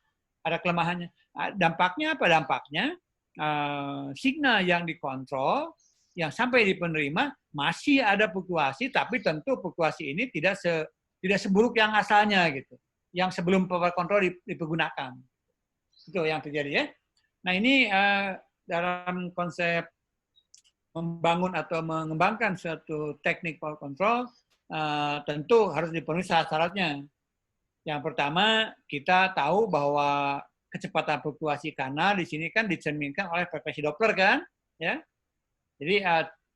Ada kelemahannya. Dampaknya apa? Dampaknya signal yang dikontrol, yang sampai di penerima masih ada fluktuasi, tapi tentu fluktuasi ini tidak seburuk yang asalnya gitu, yang sebelum power control dipergunakan. Itu yang terjadi ya. Nah ini dalam konsep membangun atau mengembangkan suatu teknik power control tentu harus dipenuhi syarat-syaratnya. Yang pertama, kita tahu bahwa kecepatan fluktuasi kana di sini kan dicerminkan oleh frekuensi Doppler kan, ya. Jadi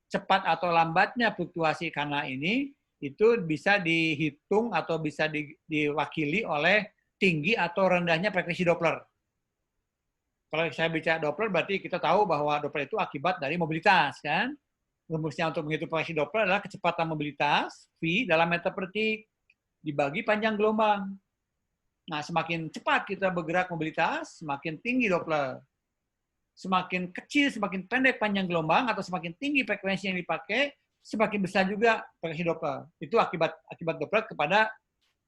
cepat atau lambatnya fluktuasi kana ini itu bisa dihitung atau bisa diwakili oleh tinggi atau rendahnya frekuensi Doppler. Kalau saya bicara Doppler berarti kita tahu bahwa Doppler itu akibat dari mobilitas kan. Rumusnya untuk menghitung frekuensi Doppler adalah kecepatan mobilitas V dalam meter per detik dibagi panjang gelombang. Nah, semakin cepat kita bergerak mobilitas, semakin tinggi Doppler. Semakin kecil, semakin pendek panjang gelombang, atau semakin tinggi frekuensi yang dipakai, semakin besar juga frekuensi Doppler. Itu akibat Doppler kepada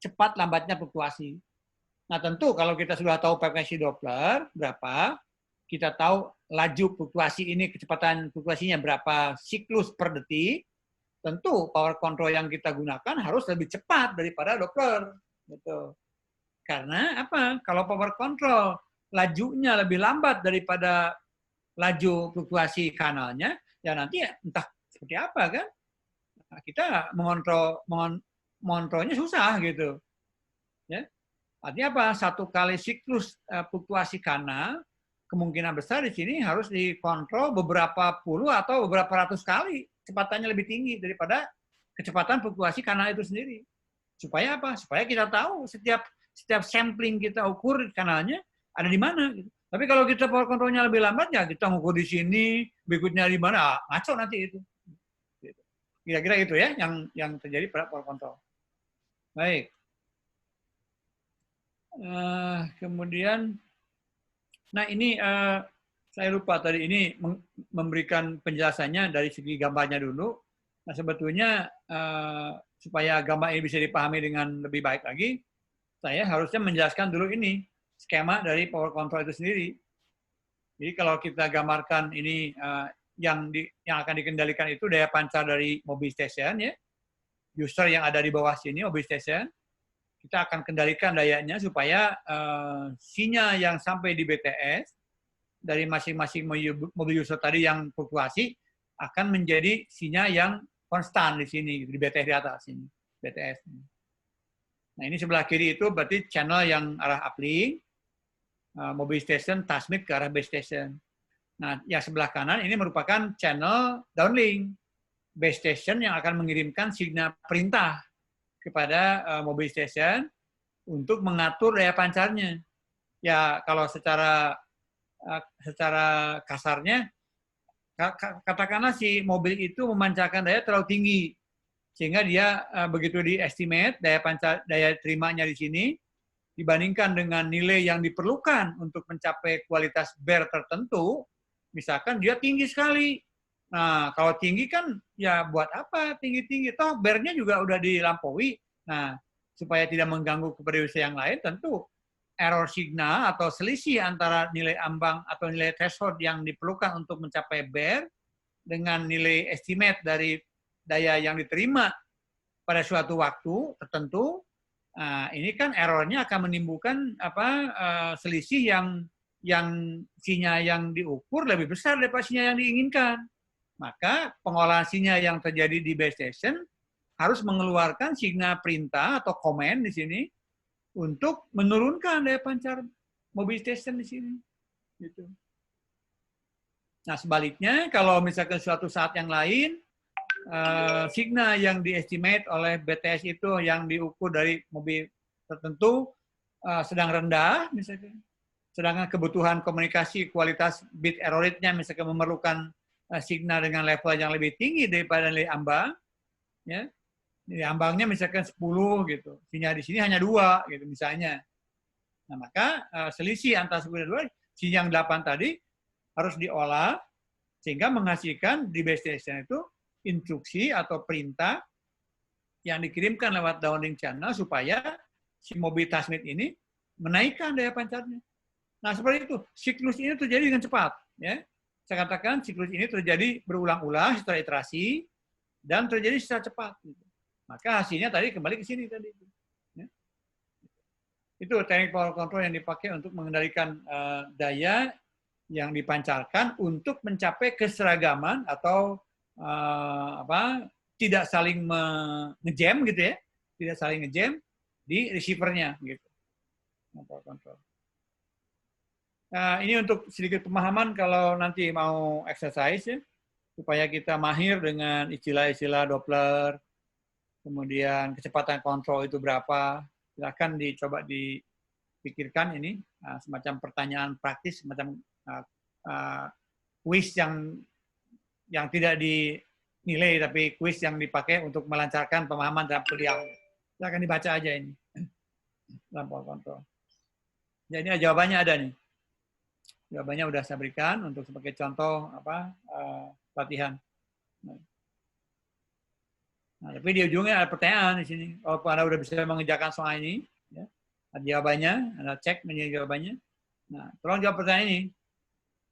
cepat lambatnya fluktuasi. Nah, tentu kalau kita sudah tahu frekuensi Doppler berapa, kita tahu laju fluktuasi ini, kecepatan fluktuasinya berapa siklus per detik, tentu power control yang kita gunakan harus lebih cepat daripada Doppler. Gitu. Karena apa? Kalau power control lajunya lebih lambat daripada laju fluktuasi kanalnya, ya nanti entah seperti apa kan? Nah, kita mengontrolnya susah gitu. Ya. Artinya apa? Satu kali siklus fluktuasi kanal, kemungkinan besar di sini harus dikontrol beberapa puluh atau beberapa ratus kali. Kecepatannya lebih tinggi daripada kecepatan fluktuasi kanal itu sendiri. Supaya apa? Supaya kita tahu setiap sampling kita ukur kanalnya ada di mana. Gitu. Tapi kalau kita power controlnya lebih lambat, ya kita ngukur di sini, berikutnya di mana, ngaco nanti itu. Kira-kira itu ya yang terjadi pada power control. Baik. Kemudian, nah ini saya lupa tadi ini memberikan penjelasannya dari segi gambarnya dulu. Nah sebetulnya supaya gambar ini bisa dipahami dengan lebih baik lagi, saya harusnya menjelaskan dulu ini skema dari power control itu sendiri. Jadi kalau kita gambarkan ini yang akan dikendalikan itu daya pancar dari mobil station ya, user yang ada di bawah sini mobil station, kita akan kendalikan dayanya supaya sinyal yang sampai di BTS dari masing-masing mobil user tadi yang fluktuasi akan menjadi sinyal yang konstan di sini di BTS di atas ini BTS. Nah ini sebelah kiri itu berarti channel yang arah uplink, mobil station transmit ke arah base station. Nah yang sebelah kanan ini merupakan channel downlink, base station yang akan mengirimkan sinyal perintah kepada mobil station untuk mengatur daya pancarnya. Ya kalau secara kasarnya, katakanlah si mobil itu memancarkan daya terlalu tinggi, sehingga dia begitu diestimate daya terimanya di sini dibandingkan dengan nilai yang diperlukan untuk mencapai kualitas bear tertentu, misalkan dia tinggi sekali. Nah, kalau tinggi kan ya buat apa tinggi-tinggi? Toh bear-nya juga udah dilampaui. Nah, supaya tidak mengganggu kepada user yang lain, tentu error signal atau selisih antara nilai ambang atau nilai threshold yang diperlukan untuk mencapai bear dengan nilai estimate dari daya yang diterima pada suatu waktu tertentu, ini kan errornya akan menimbulkan selisih yang sinyal yang diukur lebih besar daripada sinyal yang diinginkan. Maka pengolahan sinyal yang terjadi di base station harus mengeluarkan signal perintah atau command di sini untuk menurunkan daya pancar mobil station di sini. Gitu. Nah sebaliknya, kalau misalkan suatu saat yang lain signal yang diestimate oleh BTS itu yang diukur dari mobil tertentu sedang rendah, misalkan. Sedangkan kebutuhan komunikasi kualitas bit error rate-nya misalkan memerlukan signal dengan level yang lebih tinggi daripada nilai ambang, ya. Nilai ambangnya misalkan 10 gitu. Sinyal di sini hanya 2 gitu misalnya. Nah, maka selisih antara 10 dan 2, sinyal yang 8 tadi harus diolah sehingga menghasilkan di base station itu instruksi atau perintah yang dikirimkan lewat downlink channel supaya si mobil transmit ini menaikkan daya pancarnya. Nah, seperti itu. Siklus ini terjadi dengan cepat. Ya. Saya katakan siklus ini terjadi berulang-ulang secara iterasi dan terjadi secara cepat. Gitu. Maka hasilnya tadi kembali ke sini tadi. Ya. Itu teknik power control yang dipakai untuk mengendalikan daya yang dipancarkan untuk mencapai keseragaman atau tidak saling ngejam gitu ya, tidak saling ngejam di receivernya gitu. Power control. Nah, ini untuk sedikit pemahaman kalau nanti mau exercise ya, supaya kita mahir dengan istilah-istilah Doppler, kemudian kecepatan kontrol itu berapa. Silakan dicoba dipikirkan ini, semacam pertanyaan praktis, semacam kuis yang tidak dinilai, tapi kuis yang dipakai untuk melancarkan pemahaman dalam kuliah. Silakan dibaca aja ini, dalam power control. Jadi jawabannya ada nih. Jawabannya udah saya berikan untuk sebagai contoh latihan. Nah, tapi di ujungnya ada pertanyaan di sini. Kalau Anda udah bisa mengerjakan soal ini, ya, ada jawabannya, Anda cek menjadi jawabannya. Nah, tolong jawab pertanyaan ini.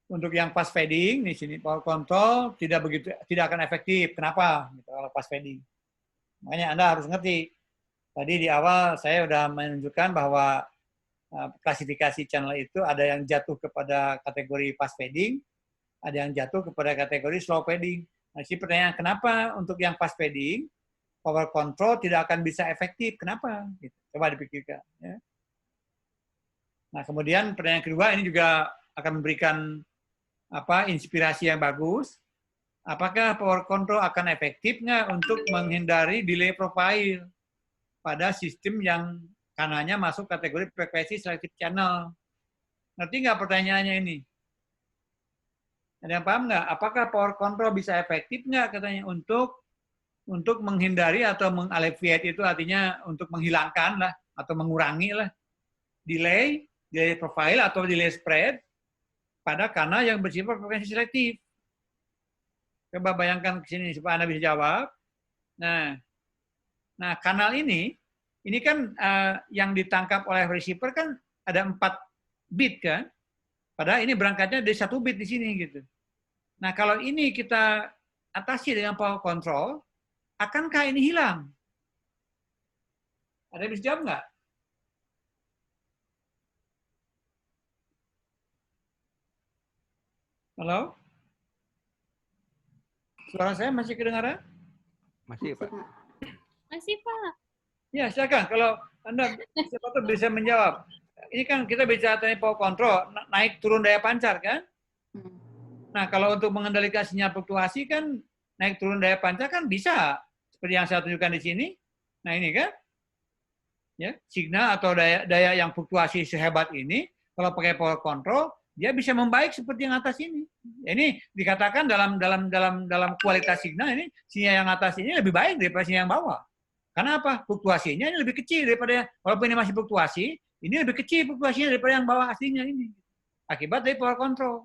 Untuk yang fast fading di sini power control tidak akan efektif. Kenapa? Gitu, kalau fast fading. Makanya Anda harus ngerti. Tadi di awal saya sudah menunjukkan bahwa klasifikasi channel itu ada yang jatuh kepada kategori fast fading, ada yang jatuh kepada kategori slow fading. Nah, si pertanyaan kenapa untuk yang fast fading power control tidak akan bisa efektif? Kenapa? Gitu. Coba dipikirkan. Ya. Nah, kemudian pertanyaan kedua ini juga akan memberikan inspirasi yang bagus. Apakah power control akan efektif nggak untuk menghindari delay profile pada sistem yang kanalnya masuk kategori frekuensi selective channel? Ngerti nggak pertanyaannya ini? Ada yang paham nggak? Apakah power control bisa efektif nggak katanya untuk menghindari atau mengalleviate, itu artinya untuk menghilangkan lah atau mengurangi lah delay profile atau delay spread pada kanal yang bersifat frekuensi selektif. Coba bayangkan ke sini supaya Anda bisa jawab. Nah kanal ini kan yang ditangkap oleh receiver kan ada 4 bit kan. Padahal ini berangkatnya dari 1 bit di sini gitu. Nah, kalau ini kita atasi dengan power control, akankah ini hilang? Ada yang bisa jawab nggak? Halo? Suara saya masih kedengaran? Masih, Pak. Masih, Pak. Ya, silakan. Kalau Anda bisa menjawab. Ini kan kita bicara tentang power control, naik turun daya pancar kan? Nah, kalau untuk mengendalikan sinyal fluktuasi kan naik turun daya pancar kan bisa seperti yang saya tunjukkan di sini. Nah, ini kan ya, signal atau daya yang fluktuasi sehebat ini kalau pakai power control dia bisa membaik seperti yang atas ini. Ini dikatakan dalam kualitas signal ini sinyal yang atas ini lebih baik daripada sinyal yang bawah. Karena apa? Fluktuasinya ini lebih kecil daripada, walaupun ini masih fluktuasi, ini lebih kecil fluktuasinya daripada yang bawah aslinya ini. Akibat dari power control.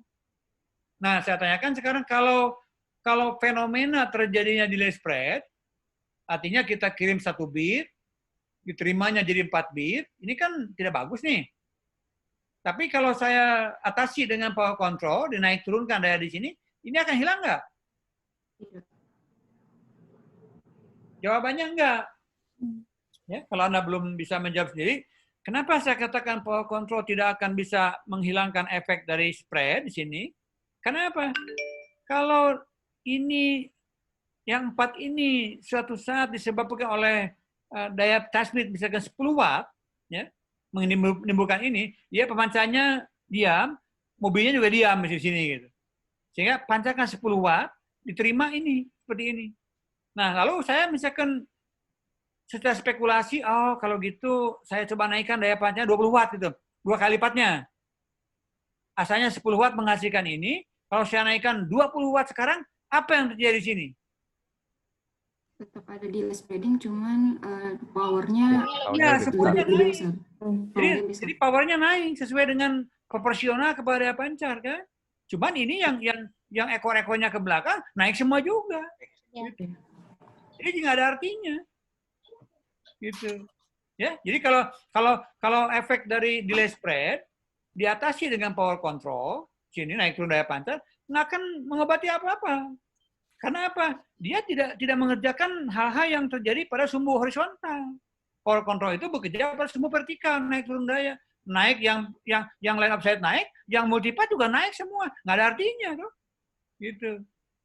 Nah, saya tanyakan sekarang kalau fenomena terjadinya delay spread, artinya kita kirim 1 bit, diterimanya jadi 4 bit, ini kan tidak bagus nih. Tapi kalau saya atasi dengan power control, dinaik turunkan daya di sini, ini akan hilang nggak? Jawabannya enggak. Ya, kalau Anda belum bisa menjawab sendiri, kenapa saya katakan power control tidak akan bisa menghilangkan efek dari spread di sini? Kenapa? Kalau ini yang 4 ini suatu saat disebabkan oleh daya transmit misalkan 10 watt, ya, menimbulkan ini, dia pemancarnya diam, mobilnya juga diam di sini gitu. Sehingga pancarkan 10 watt, diterima ini seperti ini. Nah, lalu saya misalkan setelah spekulasi, oh kalau gitu saya coba naikkan daya pancarnya 20 watt gitu. 2 kali lipatnya. Asalnya 10 watt menghasilkan ini, kalau saya naikkan 20 watt sekarang, apa yang terjadi di sini? Tetap ada delay spreading, cuman powernya Ya, lebih powernya lebih naik. besar. Jadi, Powernya besar. jadi powernya naik sesuai dengan proporsional kepada daya pancar kan. Cuman ini yang ekor-ekornya ke belakang naik semua juga. Ya. Gitu. Jadi nggak ada artinya. Gitu. Ya, jadi kalau efek dari delay spread diatasi dengan power control, sini naik turun daya pancar, nggak akan mengobati apa-apa. Karena apa? Dia tidak mengerjakan hal-hal yang terjadi pada sumbu horizontal. Power control itu bekerja pada sumbu vertikal, naik turun daya. Naik yang line of sight naik, yang multipart juga naik semua. Nggak ada artinya tuh. Gitu.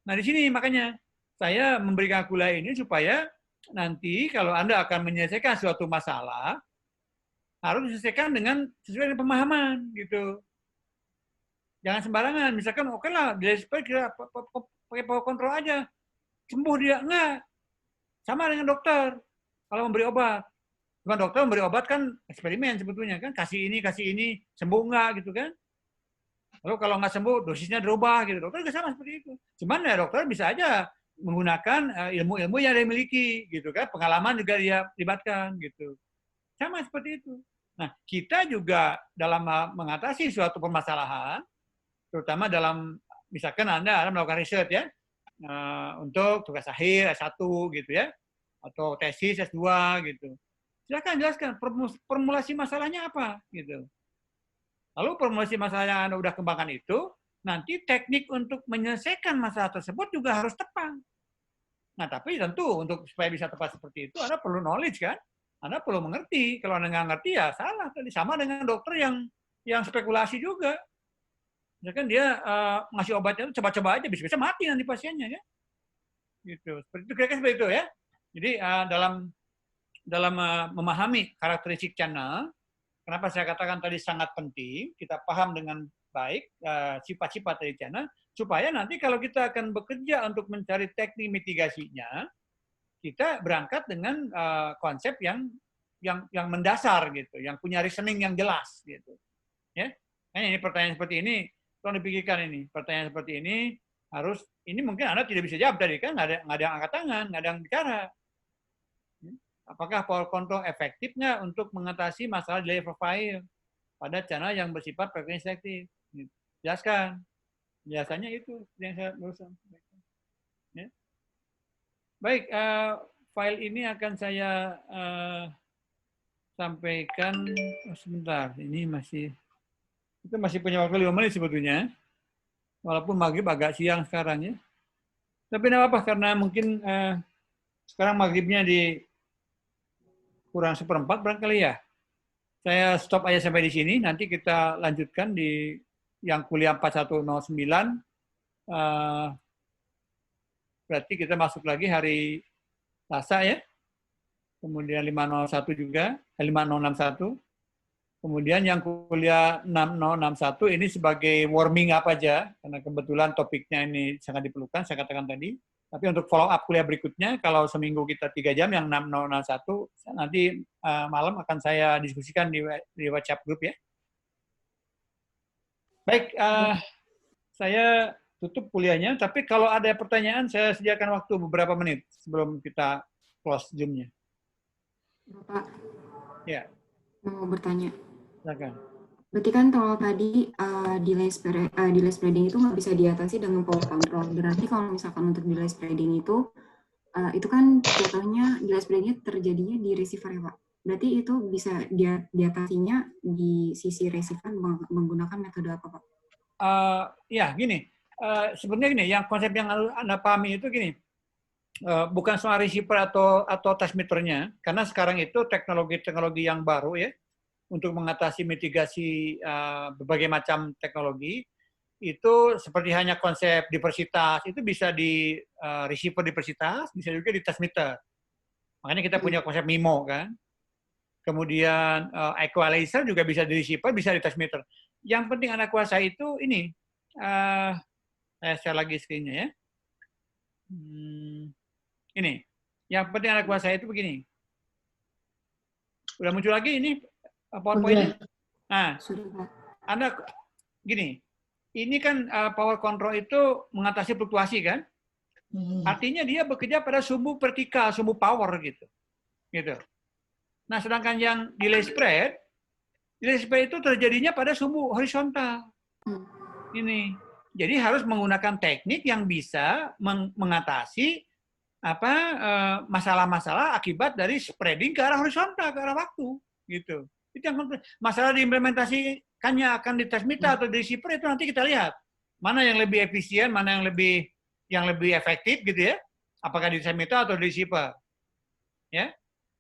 Nah, di sini makanya saya memberikan kuliah ini supaya nanti kalau Anda akan menyelesaikan suatu masalah, harus diselesaikan sesuai dengan pemahaman gitu. Jangan sembarangan. Misalkan oke lah, delay spread kita pakai power control aja. Sembuh dia. Enggak. Sama dengan dokter. Kalau memberi obat. Cuma dokter memberi obat kan eksperimen sebetulnya kan. Kasih ini, sembuh enggak gitu kan. Lalu kalau nggak sembuh, dosisnya dirubah gitu. Dokter juga sama seperti itu. Cuman ya dokter bisa aja menggunakan ilmu-ilmu yang dia miliki gitu kan. Pengalaman juga dia libatkan gitu. Sama seperti itu. Nah, kita juga dalam mengatasi suatu permasalahan, terutama dalam misalkan Anda melakukan riset ya, untuk tugas akhir S1 gitu ya, atau tesis S2 gitu. Silakan jelaskan formulasi masalahnya apa gitu. Lalu formulasi masalah yang Anda udah kembangkan itu, nanti teknik untuk menyelesaikan masalah tersebut juga harus tepat. Nah, tapi tentu untuk supaya bisa tepat seperti itu, Anda perlu knowledge kan? Anda perlu mengerti. Kalau Anda nggak ngerti ya salah. Sama dengan dokter yang spekulasi juga. Misalkan dia ngasih obatnya coba-coba aja, bisa-bisa mati nanti pasiennya ya. Gitu. Seperti itu kira-kira seperti itu ya. Jadi dalam memahami karakteristik channel, kenapa saya katakan tadi sangat penting kita paham dengan baik sifat-sifat dari channel, supaya nanti kalau kita akan bekerja untuk mencari teknik mitigasinya, kita berangkat dengan konsep yang mendasar gitu, yang punya reasoning yang jelas gitu. Ya, nah, ini pertanyaan seperti ini, tolong dipikirkan ini. Pertanyaan seperti ini harus, ini mungkin Anda tidak bisa jawab tadi kan, nggak ada yang angkat tangan, nggak ada yang bicara. Apakah power control efektif nggak untuk mengatasi masalah delay profile pada channel yang bersifat frekuensi selektif? Jelaskan. Biasanya itu yang saya berusaha. Ya. Baik, file ini akan saya sampaikan sebentar. Ini kita masih punya waktu 5 menit sebetulnya. Walaupun maghrib agak siang sekarang ya. Tapi tidak apa-apa karena mungkin sekarang maghribnya di kurang 1/4 barangkali ya. Saya stop aja sampai di sini. Nanti kita lanjutkan di yang kuliah 4109. Berarti kita masuk lagi hari Selasa ya. Kemudian 501 juga, 5061. Kemudian yang kuliah 6061 ini sebagai warming up aja, karena kebetulan topiknya ini sangat diperlukan, saya katakan tadi. Tapi untuk follow up kuliah berikutnya, kalau seminggu kita 3 jam, yang 6061, nanti malam akan saya diskusikan di WhatsApp group ya. Baik, saya tutup kuliahnya, tapi kalau ada pertanyaan, saya sediakan waktu beberapa menit sebelum kita close Zoom-nya. Bapak, Ya, mau bertanya. silakan. Berarti kan kalau tadi delay spreading itu nggak bisa diatasi dengan power control. Berarti kalau misalkan untuk delay spreading itu kan jatuhnya delay spreading terjadinya di receiver ya Pak. Berarti itu bisa diatasinya di sisi receiver menggunakan metode apa Pak? Ya, gini. Sebenarnya gini, yang konsep yang Anda pahami itu gini. Bukan soal receiver atau transmitternya, karena sekarang itu teknologi yang baru ya, untuk mengatasi mitigasi berbagai macam teknologi, itu seperti hanya konsep diversitas, itu bisa di receiver diversitas, bisa juga di transmitter. Makanya kita punya konsep MIMO kan. Kemudian equalizer juga bisa di receiver, bisa di transmitter. Yang penting Anda kuasai itu ini, saya share lagi screen-nya ya. Ini, yang penting Anda kuasai itu begini. Udah muncul lagi ini PowerPoint-nya? Nah, Sudah, Pak. Anda gini, ini kan power control itu mengatasi fluktuasi kan? Artinya dia bekerja pada sumbu vertikal, sumbu power gitu. Nah, sedangkan yang delay spread itu terjadinya pada sumbu horizontal. Ini. Jadi harus menggunakan teknik yang bisa mengatasi masalah-masalah akibat dari spreading ke arah horizontal, ke arah waktu, gitu. Itu yang masalah diimplementasikannya akan di transmitter atau di receiver itu nanti kita lihat mana yang lebih efisien, mana yang lebih efektif gitu ya. Apakah di transmitter atau di receiver. Ya.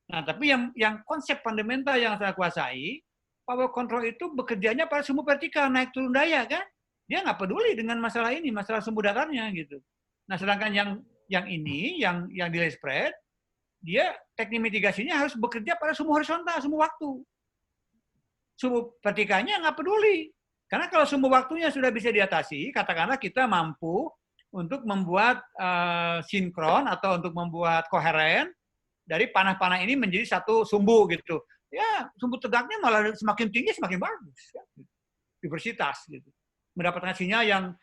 Nah, tapi yang konsep fundamental yang saya kuasai, power control itu bekerjanya pada sumbu vertikal, naik turun daya kan? Dia nggak peduli dengan masalah ini, masalah sumbu datarnya gitu. Nah, sedangkan yang ini, yang delay spread, dia teknik mitigasinya harus bekerja pada sumbu horizontal, sumbu waktu. Sumbu vertikalnya nggak peduli. Karena kalau sumbu waktunya sudah bisa diatasi, katakanlah kita mampu untuk membuat sinkron atau untuk membuat koheren dari panah-panah ini menjadi satu sumbu gitu. Ya, sumbu tegaknya malah semakin tinggi semakin bagus. Ya. Diversitas gitu. Mendapatkan sinyal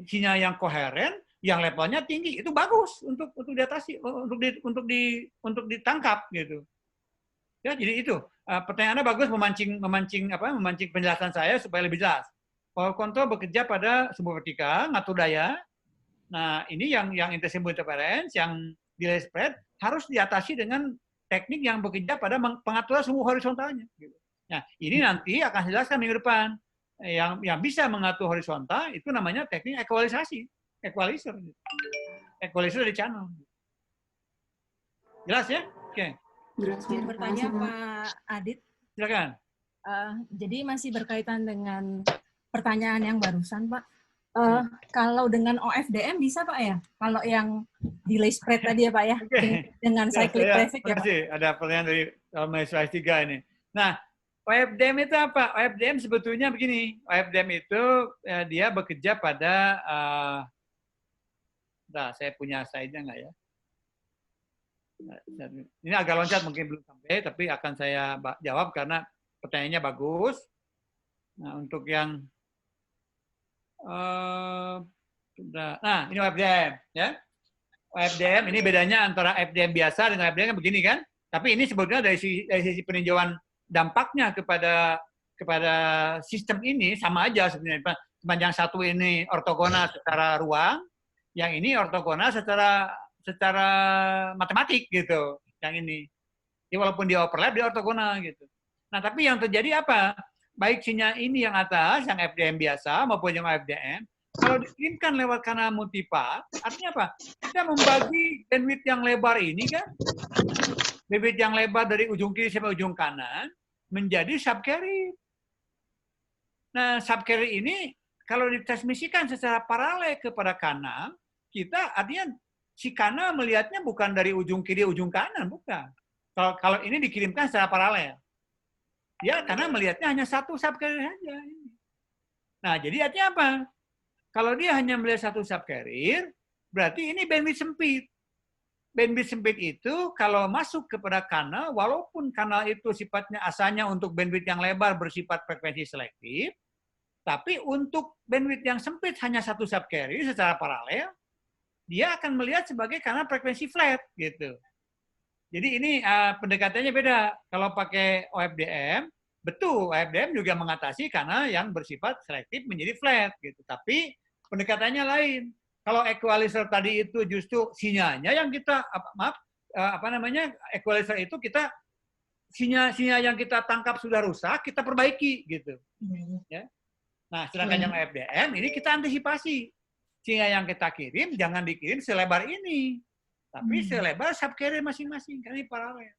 sinyal yang koheren, yang levelnya tinggi, itu bagus untuk diatasi, untuk ditangkap gitu. Ya, jadi itu pertanyaannya bagus, memancing penjelasan saya supaya lebih jelas. Power control bekerja pada sumbu vertikal, ngatur daya. Nah, ini yang intersimple interference, yang delay spread harus diatasi dengan teknik yang bekerja pada pengaturan sumbu horizontalnya. Nah, ini nanti akan saya jelaskan minggu depan. Yang bisa mengatur horizontal itu namanya teknik equalisasi, equalizer dari channel. Jelas ya? Oke. Jelas, Izin Pak. bertanya Makasih, Pak. Pak Adit. Silakan. Jadi masih berkaitan dengan pertanyaan yang barusan, Pak. Kalau dengan OFDM bisa, Pak ya? Kalau yang delay spread tadi ya, Pak ya? Okay. Dengan cyclic traffic ya, Pak? Ada pertanyaan dari mahasiswa S3 ini. Nah, OFDM itu apa? OFDM sebetulnya begini. OFDM itu dia bekerja pada saya punya slide-nya nggak ya? Ini agak loncat mungkin belum sampai, tapi akan saya jawab karena pertanyaannya bagus. Nah, untuk yang ini OFDM ya. OFDM ini bedanya antara FDM biasa dengan FDM begini kan? Tapi ini sebetulnya dari sisi peninjauan dampaknya kepada sistem ini sama aja sebenarnya. Yang satu ini ortogonal secara ruang, yang ini ortogonal secara matematik gitu. Yang ini. Jadi walaupun dia overlap, dia ortogonal gitu. Nah, tapi yang terjadi apa? Baik sinyal ini yang atas, yang FDM biasa maupun yang FDM, kalau dikirimkan lewat kanal multipath, artinya apa? Kita membagi bandwidth yang lebar ini kan, bandwidth yang lebar dari ujung kiri sampai ujung kanan, menjadi subcarrier. Nah, subcarrier ini kalau ditransmisikan secara paralel kepada kanal, kita artinya si kanal melihatnya bukan dari ujung kiri ujung kanan, bukan. Kalau ini dikirimkan secara paralel. Ya, karena melihatnya hanya satu subcarrier saja. Nah, jadi artinya apa? Kalau dia hanya melihat satu subcarrier, berarti ini bandwidth sempit. Bandwidth sempit itu kalau masuk kepada kanal, walaupun kanal itu sifatnya asalnya untuk bandwidth yang lebar bersifat frekuensi selektif, tapi untuk bandwidth yang sempit hanya satu subcarrier secara paralel, dia akan melihat sebagai kanal frekuensi flat gitu. Jadi ini pendekatannya beda. Kalau pakai OFDM, betul OFDM juga mengatasi kanal yang bersifat selektif menjadi flat gitu. Tapi pendekatannya lain. Kalau equalizer tadi itu justru sinyalnya yang kita equalizer itu kita sinyal yang kita tangkap sudah rusak, kita perbaiki gitu. Ya. Nah, sedangkan yang FDM ini kita antisipasi. Sinyal yang kita kirim jangan dikirim selebar ini, tapi selebar subcarrier masing-masing, karena ini paralel.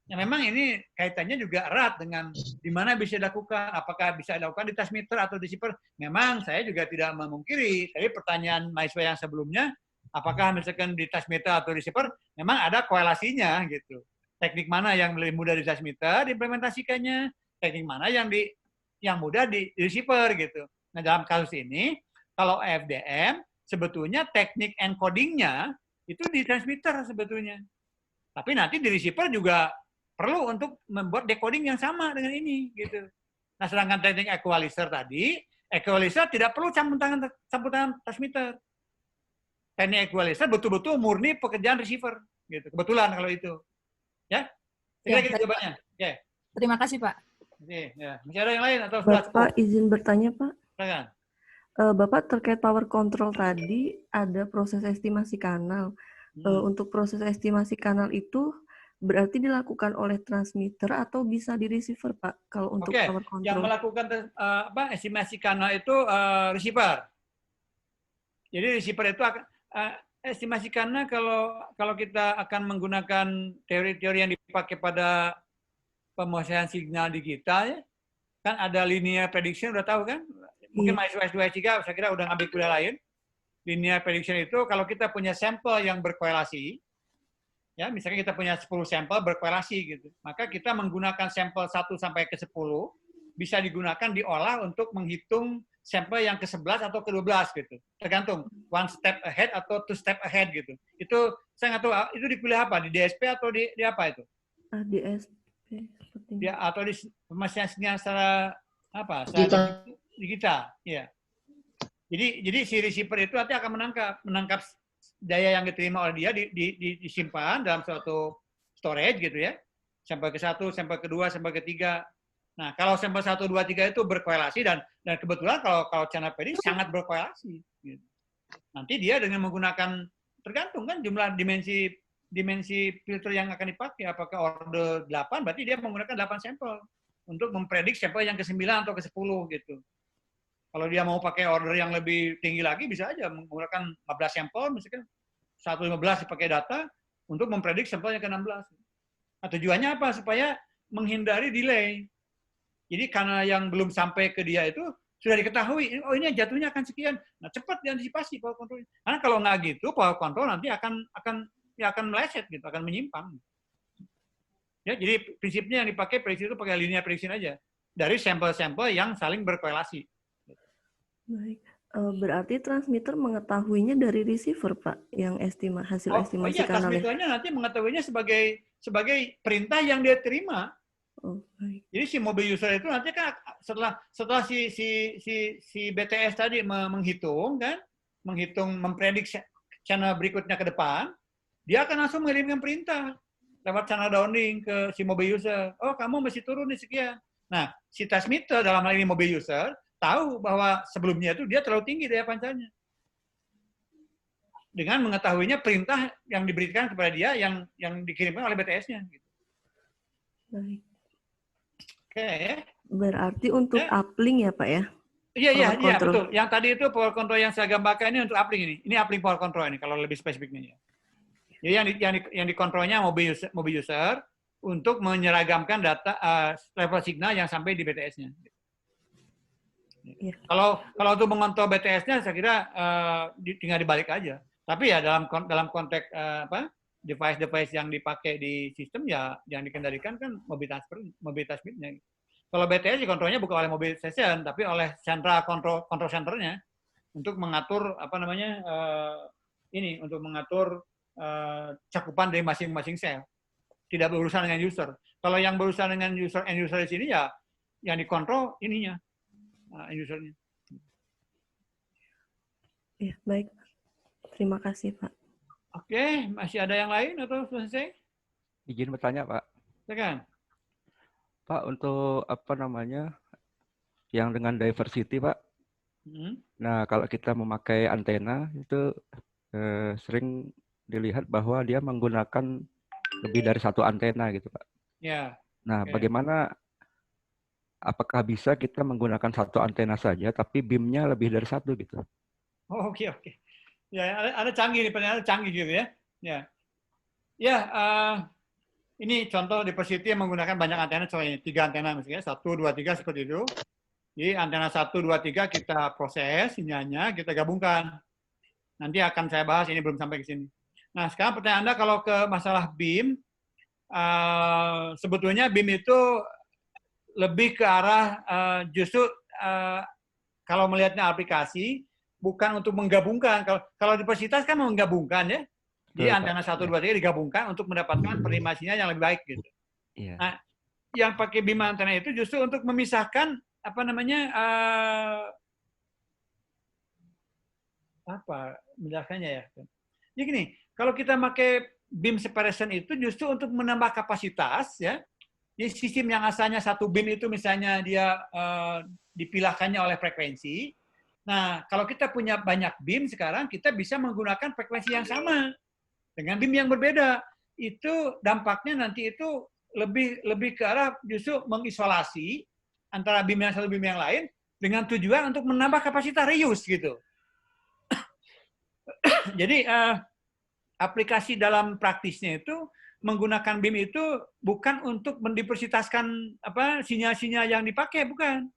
Ya, memang ini kaitannya juga erat dengan di mana bisa dilakukan, apakah bisa dilakukan di transmitter atau di receiver. Memang saya juga tidak memungkiri, tapi pertanyaan mahasiswa yang sebelumnya, apakah misalkan di transmitter atau receiver, memang ada korelasinya gitu. Teknik mana yang lebih mudah di transmitter diimplementasikannya, teknik mana yang mudah di receiver gitu. Nah, dalam kasus ini, kalau FDM, sebetulnya teknik encodingnya itu di transmitter sebetulnya. Tapi nanti di receiver juga perlu untuk membuat decoding yang sama dengan ini gitu. Nah, sedangkan teknik equalizer tadi, equalizer tidak perlu campur tangan transmitter. Teknik equalizer betul-betul murni pekerjaan receiver gitu. Kebetulan kalau itu. Ya? Saya kira gitu jawabannya. Oke. Terima kasih, Pak. Oke, ya. Masih ada yang lain atau sudah cukup? Bapak izin bertanya, Pak. Silakan. Bapak terkait power control tadi ada proses estimasi kanal. Untuk proses estimasi kanal itu berarti dilakukan oleh transmitter atau bisa di receiver, Pak? Kalau untuk Oke, power control. yang melakukan estimasi kanal itu receiver. Jadi receiver itu akan estimasi kanal kalau kita akan menggunakan teori-teori yang dipakai pada pemosesan signal digital ya, kan ada linear prediction, udah tahu kan? Mungkin mahasiswa S2 S3 saya kira udah ngambil kuliah lain. Linear prediction itu kalau kita punya sampel yang berkorelasi, ya misalnya kita punya 10 sampel berkorelasi gitu, maka kita menggunakan sampel 1 sampai ke 10 bisa digunakan diolah untuk menghitung sampel yang ke-11 atau ke-12 gitu. Tergantung one step ahead atau two step ahead gitu. Itu saya nggak tahu itu di kuliah apa, di DSP atau di apa itu? DSP sepertinya. Ya, atau di pemosesannya secara apa? Secara digital, ya. Jadi si receiver itu nanti akan menangkap daya yang diterima oleh dia disimpan dalam suatu storage gitu ya. Sampel ke-1, sampel ke-2, sampel ke-3. Nah, kalau sampel 1, 2, 3 itu berkorelasi dan kebetulan kalau channel PD sangat berkorelasi. Gitu. Nanti dia dengan menggunakan tergantung kan jumlah dimensi filter yang akan dipakai. Apakah order 8 berarti dia menggunakan 8 sampel untuk mempredik sampel yang ke-9 atau ke-10 gitu. Kalau dia mau pakai order yang lebih tinggi lagi, bisa aja menggunakan 15 sampel, misalkan 115 dipakai data untuk mempredik sampel yang ke-16. Nah, tujuannya apa? Supaya menghindari delay. Jadi karena yang belum sampai ke dia itu sudah diketahui, oh ini jatuhnya akan sekian. Nah, cepat diantisipasi power control. Karena kalau nggak gitu, power control nanti akan meleset gitu, akan menyimpang. Ya, jadi prinsipnya yang dipakai prediksi itu pakai linear prediction aja dari sampel-sampel yang saling berkorelasi. Baik. Berarti transmitter mengetahuinya dari receiver, Pak, yang hasil estimasi iya, kanalnya. transmitternya nanti mengetahuinya sebagai perintah yang dia terima. Oh, baik. Jadi si mobil user itu nanti kan setelah si BTS tadi menghitung memprediksi channel berikutnya ke depan, dia akan langsung mengirimkan perintah lewat channel downlink ke si mobil user. Oh, kamu mesti turun nih sekian. Nah, si transmitter dalam hal ini mobil user tahu bahwa sebelumnya itu dia terlalu tinggi daya pancarnya. Dengan mengetahuinya perintah yang diberikan kepada dia yang dikirimkan oleh BTS-nya. Baik. Oke. Berarti untuk uplink ya, Pak ya? Iya, betul. Yang tadi itu power control yang saya gambarkan ini untuk uplink ini. Ini uplink power control ini kalau lebih spesifiknya. Jadi yang dikontrolnya mobil user untuk menyeragamkan data level signal yang sampai di BTS-nya. Ya. Kalau untuk mengontrol BTS-nya saya kira tinggal dibalik aja. Tapi ya dalam konteks device yang dipakai di sistem ya yang dikendalikan kan mobilitas bitnya. Kalau BTS dikontrolnya bukan oleh mobil station tapi oleh central control centernya untuk mengatur untuk mengatur cakupan dari masing-masing sel. Tidak berurusan dengan user. Kalau yang berurusan dengan end user di sini ya yang dikontrol ininya. Usernya. Ya, baik. Terima kasih, Pak. Oke, masih ada yang lain atau selesai? Izin bertanya, Pak. Silakan. Pak, untuk yang dengan diversity, Pak. Nah, kalau kita memakai antena itu sering dilihat bahwa dia menggunakan lebih dari satu antena gitu, Pak. Ya. Nah, bagaimana? Apakah bisa kita menggunakan satu antena saja, tapi beam-nya lebih dari satu gitu? Oh, oke. Ya, ada canggih nih, pertanyaan canggih gitu ya. Ya, ini contoh diversity yang menggunakan banyak antena, contohnya 3 antena misalnya, 1, 2, 3 seperti itu. Jadi antena 1, 2, 3 kita proses sinyalnya, kita gabungkan. Nanti akan saya bahas, ini belum sampai ke sini. Nah, sekarang pertanyaan Anda kalau ke masalah beam, sebetulnya beam itu lebih ke arah justru kalau melihatnya aplikasi bukan untuk menggabungkan. Kalau diversitas kan menggabungkan ya. Jadi Pak. antena 1, 2, 3 digabungkan untuk mendapatkan penerima sinyal yang lebih baik gitu. Iya. Nah, yang pakai BIM antena itu justru untuk memisahkan apa namanya menjelaskannya ya. Jadi gini, kalau kita pakai beam separation itu justru untuk menambah kapasitas ya. Jadi sistem yang asalnya satu beam itu misalnya dia dipilahkannya oleh frekuensi. Nah, kalau kita punya banyak beam sekarang kita bisa menggunakan frekuensi yang sama dengan beam yang berbeda. Itu dampaknya nanti itu lebih ke arah justru mengisolasi antara beam yang satu beam yang lain dengan tujuan untuk menambah kapasitas reuse gitu. Jadi aplikasi dalam praktisnya itu menggunakan BIM itu bukan untuk mendiversitaskan sinyal-sinyal yang dipakai, bukan.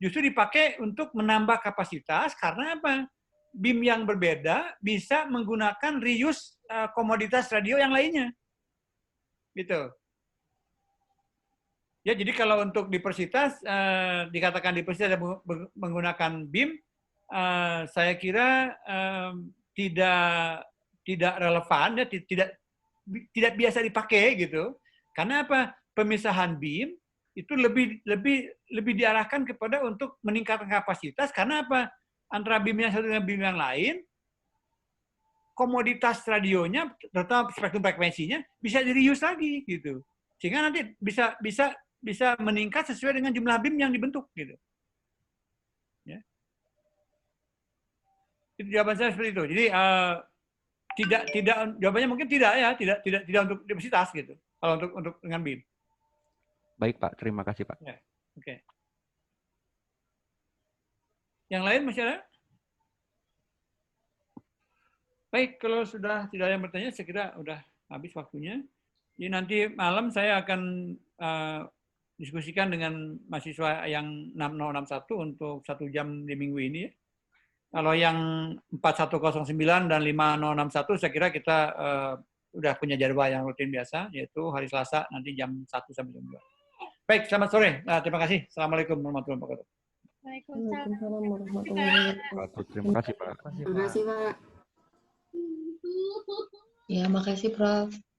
Justru dipakai untuk menambah kapasitas karena apa? BIM yang berbeda bisa menggunakan reuse komoditas radio yang lainnya. Gitu. Ya, jadi kalau untuk diversitas dikatakan diversitas menggunakan BIM, saya kira tidak relevan ya, tidak biasa dipakai gitu. Karena apa? Pemisahan BIM itu lebih diarahkan kepada untuk meningkatkan kapasitas karena apa? Antara BIM yang satu dengan BIM yang lain, komoditas radionya, terutama spektrum frekuensinya bisa di-reuse lagi gitu. Sehingga nanti bisa meningkat sesuai dengan jumlah BIM yang dibentuk gitu. Ya. Itu jawaban saya seperti itu. Jadi tidak jawabannya mungkin tidak ya, tidak untuk diversitas gitu. Kalau untuk dengan BIM. Baik Pak, terima kasih Pak. Ya. Oke. Yang lain masih ada? Baik, kalau sudah tidak ada yang bertanya, saya kira udah habis waktunya. Jadi nanti malam saya akan diskusikan dengan mahasiswa yang 6061 untuk 1 jam di minggu ini. Kalau yang 4109 dan 5061 saya kira kita udah punya jadwal yang rutin biasa, yaitu hari Selasa nanti jam 1 sampai jam 2. Baik, selamat sore. Terima kasih. Assalamualaikum warahmatullahi wabarakatuh. Waalaikumsalam warahmatullahi wabarakatuh. Terima kasih Pak. Terima kasih, Pak. Ya, makasih Prof.